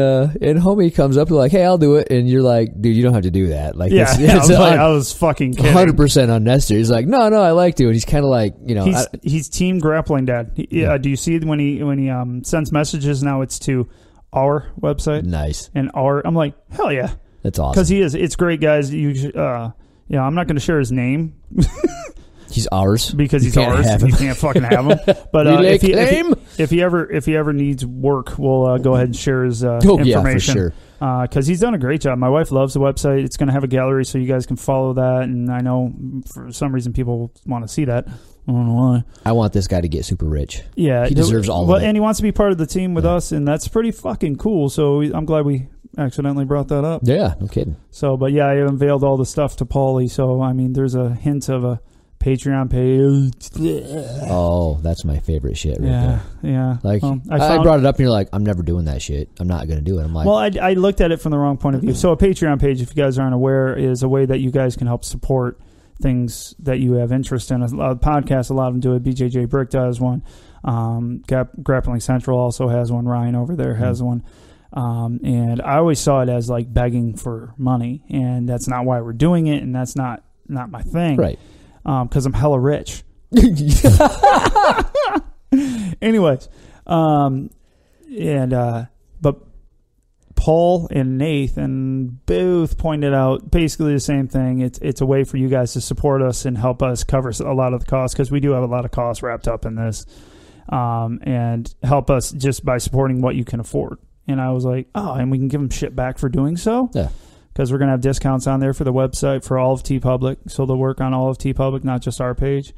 homie comes up to like, hey, I'll do it. And you're like, dude, you don't have to do that. Like, I was fucking kidding. 100% unnecessary. He's like, no, I like to. And he's kind of like, he's team grappling dad. Do you see when he sends messages now? It's to our website. Nice. And I'm like, hell yeah, that's awesome. Because it's great, guys. I'm not going to share his name. He's ours because he's ours. You can't fucking have him. But if he ever needs work, we'll go ahead and share his information. Yeah, for sure. Because he's done a great job. My wife loves the website. It's going to have a gallery, so you guys can follow that. And I know for some reason people want to see that. I don't know why. I want this guy to get super rich. Yeah, he deserves all of it. And he wants to be part of the team with us, and that's pretty fucking cool. So I'm glad we accidentally brought that up. Yeah, no kidding. So, but yeah, I unveiled all the stuff to Paulie. So I mean, there's a hint of a Patreon page. Oh, that's my favorite shit right there. Yeah. Like, I brought it up and you're like, I'm never doing that shit. I'm not going to do it. I'm like... Well, I looked at it from the wrong point of view. So a Patreon page, if you guys aren't aware, is a way that you guys can help support things that you have interest in. A lot of podcasts, a lot of them do it. BJJ Brick does one. Grappling Central also has one. Ryan over there has one. And I always saw it as like begging for money, and that's not why we're doing it, and that's not my thing. Right. Because I'm hella rich. Anyways, but Paul and Nathan both pointed out basically the same thing. It's a way for you guys to support us and help us cover a lot of the costs, because we do have a lot of costs wrapped up in this, and help us just by supporting what you can afford. And I was like, oh, and we can give them shit back for doing so. Yeah. Because we're going to have discounts on there for the website for all of TeePublic. So they'll work on all of TeePublic, not just our page.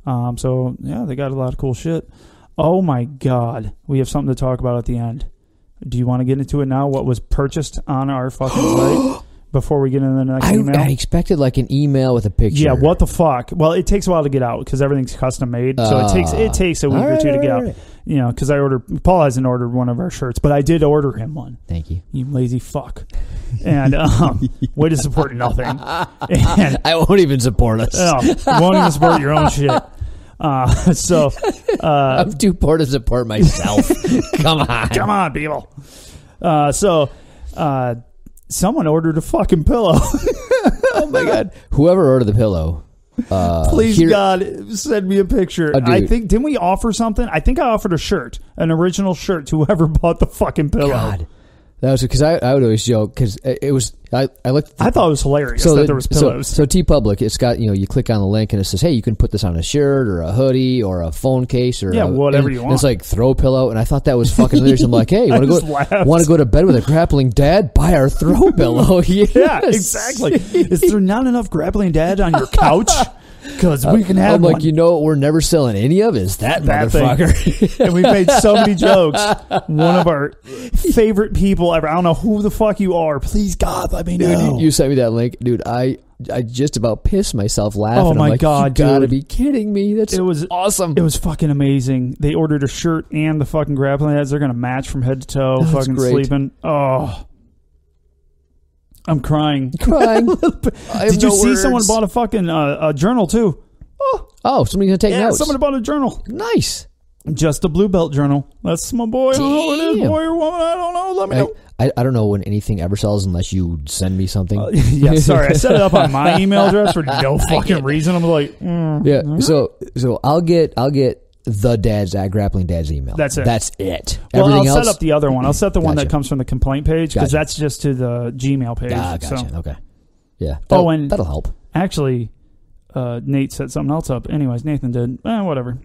So, yeah, they got a lot of cool shit. Oh, my God. We have something to talk about at the end. Do you want to get into it now? What was purchased on our fucking site before we get into the next email? I expected like an email with a picture. Yeah, what the fuck? Well, it takes a while to get out because everything's custom made. So it takes a week or two to get out. Right. You know, because Paul hasn't ordered one of our shirts, but I did order him one. Thank you. You lazy fuck. And way to support nothing. And I won't even support us. No, you won't even support your own shit. I'm too poor to support myself. Come on, people. Someone ordered a fucking pillow. Oh my God! Whoever ordered the pillow, please God, send me a picture. I think didn't we offer something? I think I offered a shirt, an original shirt to whoever bought the fucking pillow. God. That was because I would always joke because it was I looked. I thought it was hilarious that there was pillows. So TeePublic, it's got you click on the link and it says, hey, you can put this on a shirt or a hoodie or a phone case or whatever you want. It's like throw pillow, and I thought that was fucking hilarious. I'm like, hey, want to go to bed with a grappling dad? Buy our throw pillow. Yes. Yeah, exactly. Is there not enough grappling dad on your couch? Because we can have one. I'm like, what we're never selling any of is that motherfucker. And we've made so many jokes. One of our favorite people ever. I don't know who the fuck you are. Please, God, let me know. Dude, you sent me that link. Dude, I just about pissed myself laughing. Oh, my God, dude. You gotta be kidding me. It was awesome. It was fucking amazing. They ordered a shirt and the fucking grappling heads. They're going to match from head to toe. That's fucking great. Sleeping. Oh. I'm crying. Did you see someone bought a fucking a journal too? Oh, somebody's going to take notes. Yeah, someone bought a journal. Nice. Just a Blue Belt journal. That's my boy. I don't know who it is, boy or woman. I don't know. Let me know. I don't know when anything ever sells unless you send me something. Yeah, sorry. I set it up on my email address for no fucking reason. I'm like, yeah. So I'll get the dad's at Grappling Dad's email. That's it. Well, I'll set up the other one. I'll set the one that Gotcha. comes from the complaint page because that's just to the Gmail page. Gotcha. So. Okay. Yeah. That'll help. Actually, Nate set something else up. Anyways, Nathan did. Whatever.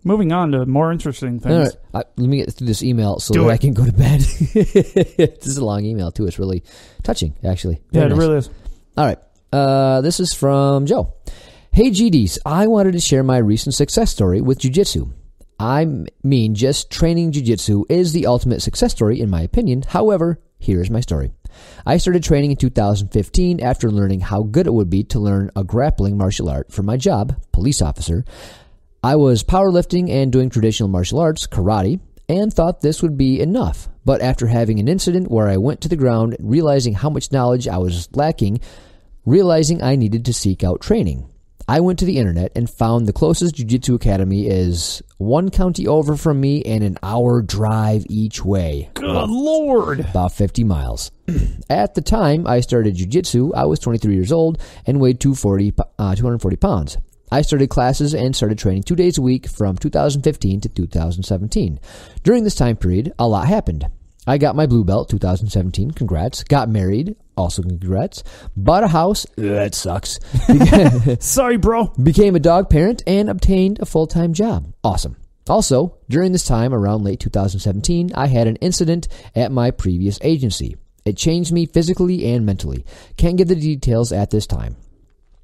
Moving on to more interesting things. All right. Let me get through this email so that I can go to bed. This is a long email, too. It's really touching, actually. Very nice. It really is. All right. This is from Joe. Hey, GDs. I wanted to share my recent success story with jiu-jitsu. I mean, just training jiu-jitsu is the ultimate success story, in my opinion. However, here's my story. I started training in 2015 after learning how good it would be to learn a grappling martial art for my job, police officer. I was powerlifting and doing traditional martial arts, karate, and thought this would be enough. But after having an incident where I went to the ground, realizing how much knowledge I was lacking, realizing I needed to seek out training. I went to the internet and found the closest jiu-jitsu academy is 1 county over from me and an hour drive each way. Good Lord! About 50 miles. At the time I started jiu-jitsu, I was 23 years old and weighed 240 pounds. I started classes and started training 2 days a week from 2015 to 2017. During this time period, a lot happened. I got my blue belt 2017, congrats. Got married, also congrats. Bought a house, that sucks. Sorry, bro. Became a dog parent and obtained a full-time job. Awesome. Also, during this time, around late 2017, I had an incident at my previous agency. It changed me physically and mentally. Can't give the details at this time.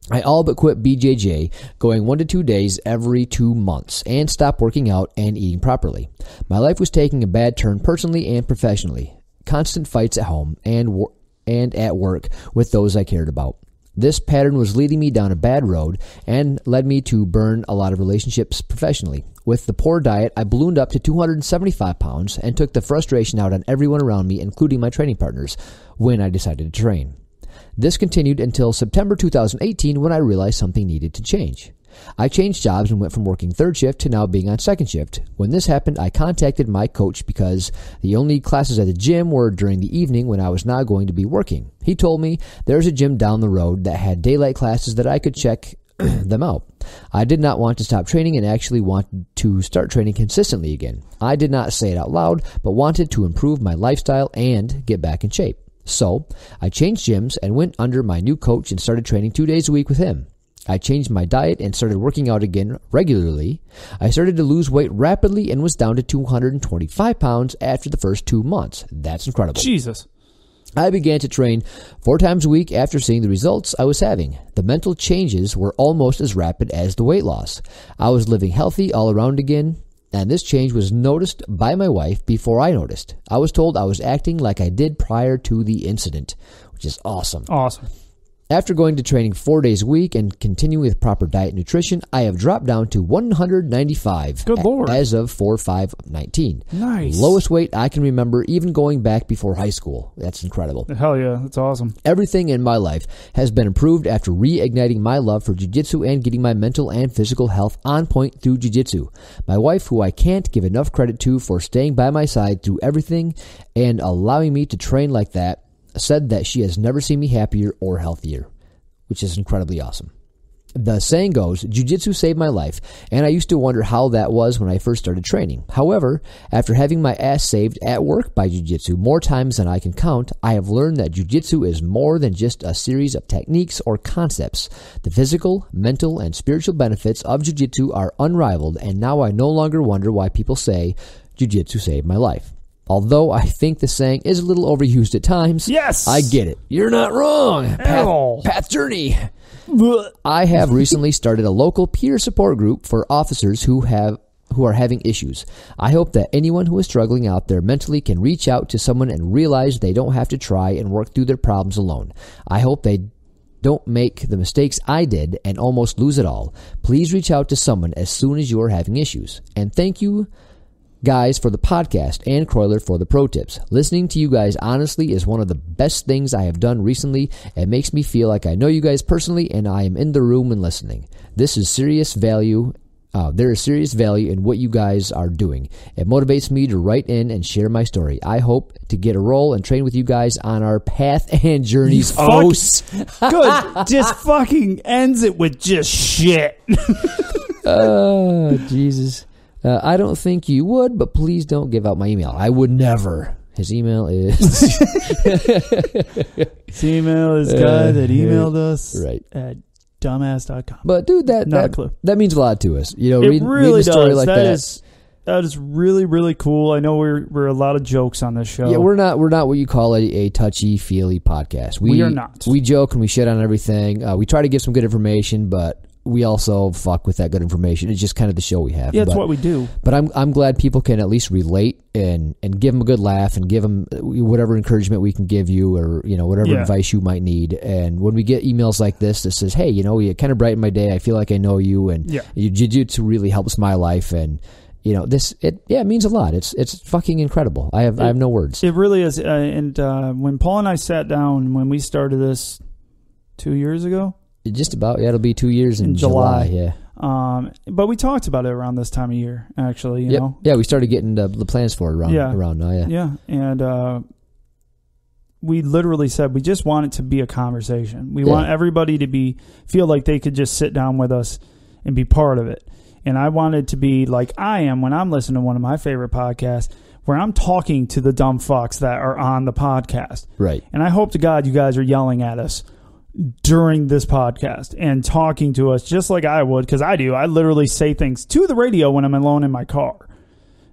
I all but quit BJJ, going 1 to 2 days every 2 months, and stopped working out and eating properly. My life was taking a bad turn personally and professionally. Constant fights at home and at work with those I cared about. This pattern was leading me down a bad road and led me to burn a lot of relationships professionally. With the poor diet, I ballooned up to 275 pounds and took the frustration out on everyone around me, including my training partners, when I decided to train. This continued until September 2018 when I realized something needed to change. I changed jobs and went from working third shift to now being on second shift. When this happened, I contacted my coach because the only classes at the gym were during the evening when I was not going to be working. He told me there's a gym down the road that had daylight classes that I could check them out. I did not want to stop training and actually wanted to start training consistently again. I did not say it out loud, but wanted to improve my lifestyle and get back in shape. So, I changed gyms and went under my new coach and started training 2 days a week with him. I changed my diet and started working out again regularly. I started to lose weight rapidly and was down to 225 pounds after the first 2 months. That's incredible. Jesus. I began to train 4 times a week after seeing the results I was having. The mental changes were almost as rapid as the weight loss. I was living healthy all around again, and this change was noticed by my wife before I noticed. I was told I was acting like I did prior to the incident, which is awesome. Awesome. After going to training 4 days a week and continuing with proper diet and nutrition, I have dropped down to 195 Good Lord. as of 4/5/19. Nice. Lowest weight I can remember even going back before high school. That's incredible. Hell yeah, that's awesome. Everything in my life has been improved after reigniting my love for jiu-jitsu and getting my mental and physical health on point through jiu-jitsu. My wife, who I can't give enough credit to for staying by my side through everything and allowing me to train like that, said that she has never seen me happier or healthier, which is incredibly awesome. The saying goes, jiu-jitsu saved my life, and I used to wonder how that was when I first started training. However, after having my ass saved at work by jiu-jitsu more times than I can count, I have learned that jiu-jitsu is more than just a series of techniques or concepts. The physical, mental, and spiritual benefits of jiu-jitsu are unrivaled, and now I no longer wonder why people say jiu-jitsu saved my life. Although I think the saying is a little overused at times, Yes! I get it. You're not wrong. Path journey. I have recently started a local peer support group for officers who are having issues. I hope that anyone who is struggling out there mentally can reach out to someone and realize they don't have to try and work through their problems alone. I hope they don't make the mistakes I did and almost lose it all. Please reach out to someone as soon as you are having issues. And thank you, guys, for the podcast, and Kroyler for the pro tips. Listening to you guys honestly is one of the best things I have done recently. It makes me feel like I know you guys personally and I am in the room and listening. This is serious value. There is serious value in what you guys are doing. It motivates me to write in and share my story. I hope to get a role and train with you guys on our path and journeys. Good. Just fucking ends it with just shit. Oh, Jesus. I don't think you would, but please don't give out my email. I would never. His email is... His email is guy that emailed us right. at dumbass.com. But, dude, Not a clue. that means a lot to us. You know, It reading really a story does. like that. That is really, really cool. I know we're a lot of jokes on this show. Yeah, we're not what you call a touchy-feely podcast. We are not. We joke and we shit on everything. We try to give some good information, but we also fuck with that good information. It's just kind of the show we have. Yeah, it's what we do. But I'm glad people can at least relate and give them a good laugh and give them whatever encouragement we can give you, or whatever advice you might need. And when we get emails like this that says, "Hey, you kind of brightened my day. I feel like I know you, and jiu-jitsu really helps my life," and it means a lot. It's fucking incredible. I have no words. It really is. And when Paul and I sat down when we started this 2 years ago. Just about, it'll be 2 years in July. Yeah. But we talked about it around this time of year, actually. You know? Yeah, we started getting the plans for it around now. Yeah. Yeah, and we literally said we just want it to be a conversation. We want everybody to feel like they could just sit down with us and be part of it. And I wanted to be like I am when I'm listening to one of my favorite podcasts, where I'm talking to the dumb fucks that are on the podcast. Right. And I hope to God you guys are yelling at us during this podcast and talking to us just like I would, because I do. I literally say things to the radio when I'm alone in my car.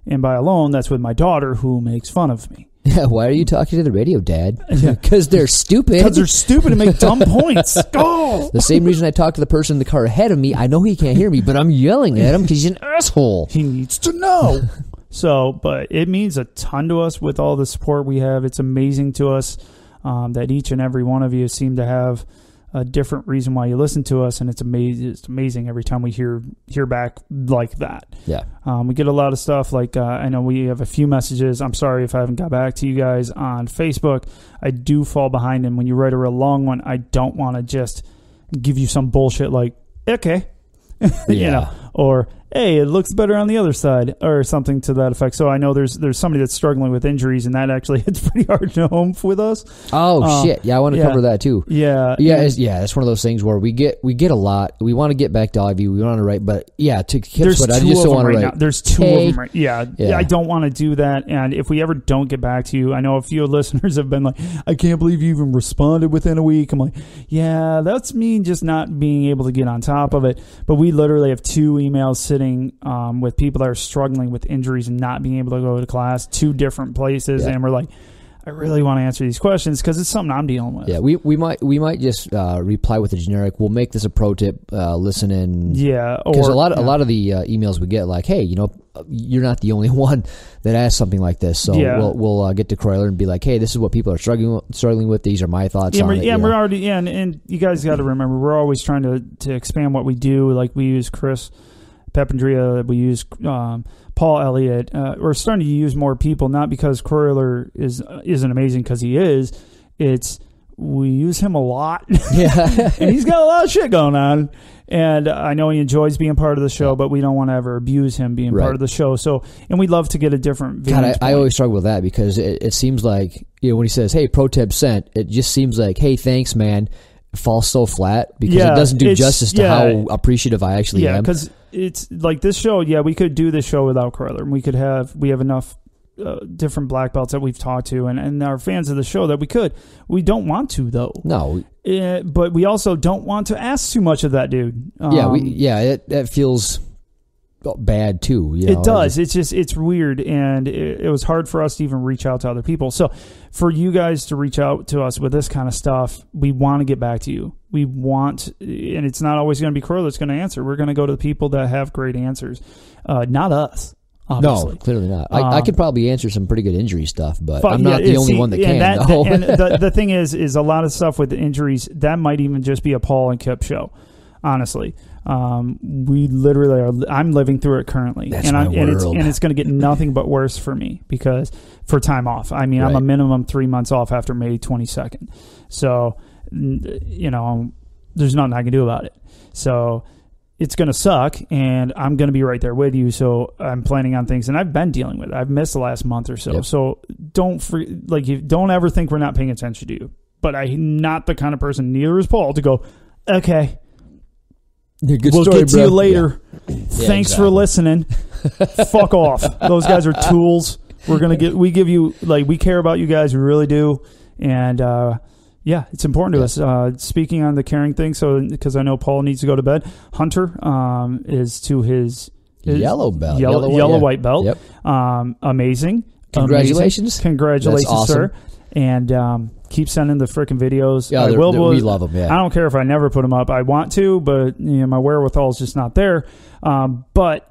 And by alone, that's with my daughter, who makes fun of me. Yeah, why are you talking to the radio, Dad? Because they're stupid. Because they're stupid and make dumb points. Oh! The same reason I talk to the person in the car ahead of me. I know he can't hear me, but I'm yelling at him because he's an asshole. He needs to know. But it means a ton to us with all the support we have. It's amazing to us that each and every one of you seem to have a different reason why you listen to us, and it's amazing every time we hear back like that. Yeah. We get a lot of stuff like I know we have a few messages. I'm sorry if I haven't got back to you guys on Facebook. I do fall behind, and when you write a real long one, I don't want to just give you some bullshit like, okay. you know, or hey, it looks better on the other side, or something to that effect. So I know there's somebody that's struggling with injuries, and that actually hits pretty hard to home with us. Oh shit! Yeah, I want to cover that too. Yeah, it's one of those things where we get a lot. We want to get back to all of you. We want to write, but to Kip's, but I just don't want to write. Now. There's two of them right. Yeah, I don't want to do that. And if we ever don't get back to you, I know a few listeners have been like, I can't believe you even responded within a week. I'm like, yeah, that's me just not being able to get on top of it. But we literally have 2 emails sitting with people that are struggling with injuries and not being able to go to class, 2 different places, and we're like, I really want to answer these questions because it's something I'm dealing with. Yeah, we might just reply with a generic. We'll make this a pro tip. Listen in. Yeah, because a lot of the emails we get, like, hey, you're not the only one that asked something like this. So we'll get to Kroyler and be like, hey, this is what people are struggling with. These are my thoughts on it. Yeah, we're already and you guys got to remember, we're always trying to expand what we do. Like we use Chris Pepandria, we use Paul Elliott. We're starting to use more people, not because Kroyler isn't amazing, because he is. It's we use him a lot. Yeah. And he's got a lot of shit going on. And I know he enjoys being part of the show, but we don't want to ever abuse him being part of the show. So, and we'd love to get a different God, I always struggle with that because it seems like, when he says, hey, pro tip sent, it just seems like, hey, thanks, man. It falls so flat because it doesn't do justice to how appreciative I actually am. Yeah, because it's like this show, we could do this show without Kroyler. And we have enough different black belts that we've talked to and are fans of the show that we could. We don't want to, though. No. But we also don't want to ask too much of that dude. It feels bad too. It does. It's weird, and it was hard for us to even reach out to other people. So for you guys to reach out to us with this kind of stuff, we want to get back to you. We want, and it's not always going to be Kroyler that's going to answer. We're going to go to the people that have great answers, not us. Obviously. No, clearly not. I could probably answer some pretty good injury stuff, but I'm not the only one that can. And the thing is a lot of stuff with the injuries, that might even just be a Paul and Kip show, honestly. We literally are. I'm living through it currently, That's and my world. it's going to get nothing but worse for me because for time off. I mean, I'm a minimum 3 months off after May 22nd, so there's nothing I can do about it. So it's going to suck, and I'm going to be right there with you. So I'm planning on things, and I've been dealing with it. I've missed the last month or so. Yep. So don't ever think we're not paying attention to you. But I'm not the kind of person, neither is Paul, to go, okay, we'll get to you later. Yeah. Thanks for listening. Fuck off. Those guys are tools. We give you, we care about you guys. We really do. And, it's important to us. Speaking on the caring thing, because I know Paul needs to go to bed. Hunter is to his yellow belt, yellow white belt. Yep. Amazing. Congratulations, Congratulations, awesome. sir. And keep sending the freaking videos. Yeah, we love them. Yeah. I don't care if I never put them up. I want to, but my wherewithal is just not there. But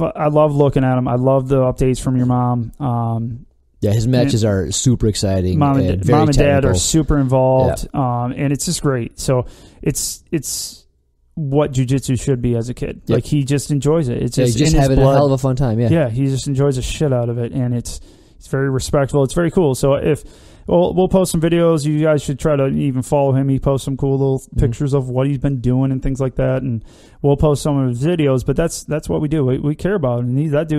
I love looking at them. I love the updates from your mom. His matches are super exciting. Mom and technical. Dad are super involved, and it's just great. So it's what jiu-jitsu should be as a kid. Yep. Like, he just enjoys it. It's just he's just having a hell of a fun time. Yeah, he just enjoys the shit out of it, and it's very respectful. It's very cool. So we'll post some videos. You guys should try to even follow him. He posts some cool little pictures of what he's been doing and things like that, and we'll post some of his videos. But that's what we do. We care about it. And that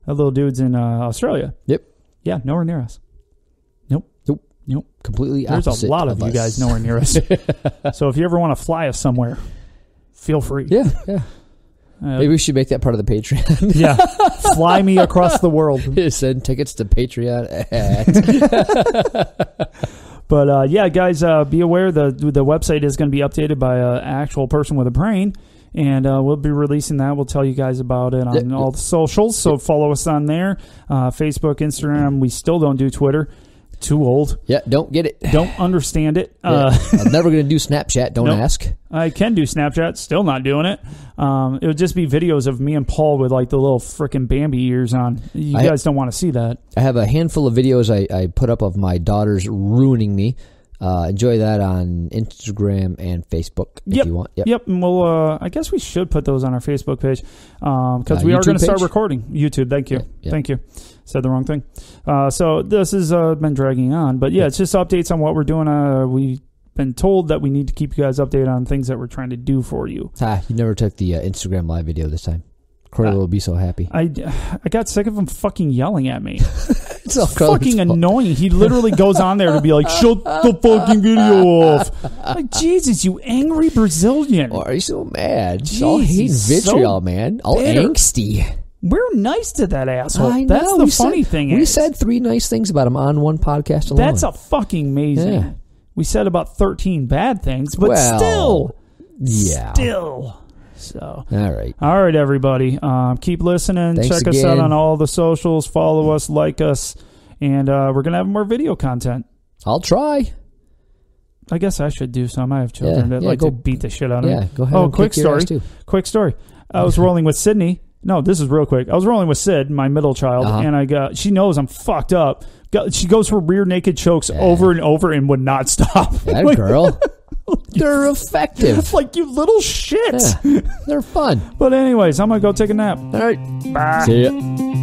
little dude's in Australia. Yep. Yeah, nowhere near us. Nope. Completely There's opposite. There's a lot of you guys nowhere near us. So if you ever want to fly us somewhere, feel free. Yeah. Maybe we should make that part of the Patreon. Yeah. Fly me across the world. Send tickets to Patreon. But guys, be aware the website is going to be updated by an actual person with a brain. And we'll be releasing that. We'll tell you guys about it on all the socials. So follow us on there. Facebook, Instagram. We still don't do Twitter. Too old. Yeah, don't get it. Don't understand it. I'm never going to do Snapchat. Don't ask. I can do Snapchat. Still not doing it. It would just be videos of me and Paul with the little frickin' Bambi ears on. You guys don't want to see that. I have a handful of videos I put up of my daughters ruining me. Enjoy that on Instagram and Facebook if you want. Yep. And we'll, I guess we should put those on our Facebook page because we are going to start recording. YouTube. Thank you. Yeah. Thank you. Said the wrong thing. So this has been dragging on. But it's just updates on what we're doing. We've been told that we need to keep you guys updated on things that we're trying to do for you. You never took the Instagram live video this time. Kroyler will be so happy. I got sick of him fucking yelling at me. It's all fucking annoying. He literally goes on there to be like, shut the fucking video off. Like, Jesus, you angry Brazilian. Why are you so mad? Jeez, All hate vitriol, so man. All bitter. angsty. We're nice to that asshole. I know. That's the funny thing. We said 3 nice things about him on one podcast alone. That's a fucking amazing. Yeah. We said about 13 bad things, but Well, still. So, all right, everybody. Keep listening. Thanks Check us again. out on all the socials. Follow us, like us, and we're gonna have more video content. I'll try. I guess I should do some. I have children that like to beat the shit out of me. Yeah, go ahead. Oh, and quick kick your ass story. too. Quick story. I was rolling with Sydney. No, this is real quick. I was rolling with Sid, my middle child, and she knows I'm fucked up. She goes for rear naked chokes over and over and would not stop. That girl. They're effective. Like, you little shit. Yeah, they're fun. But anyways, I'm going to go take a nap. All right. Bye. See ya.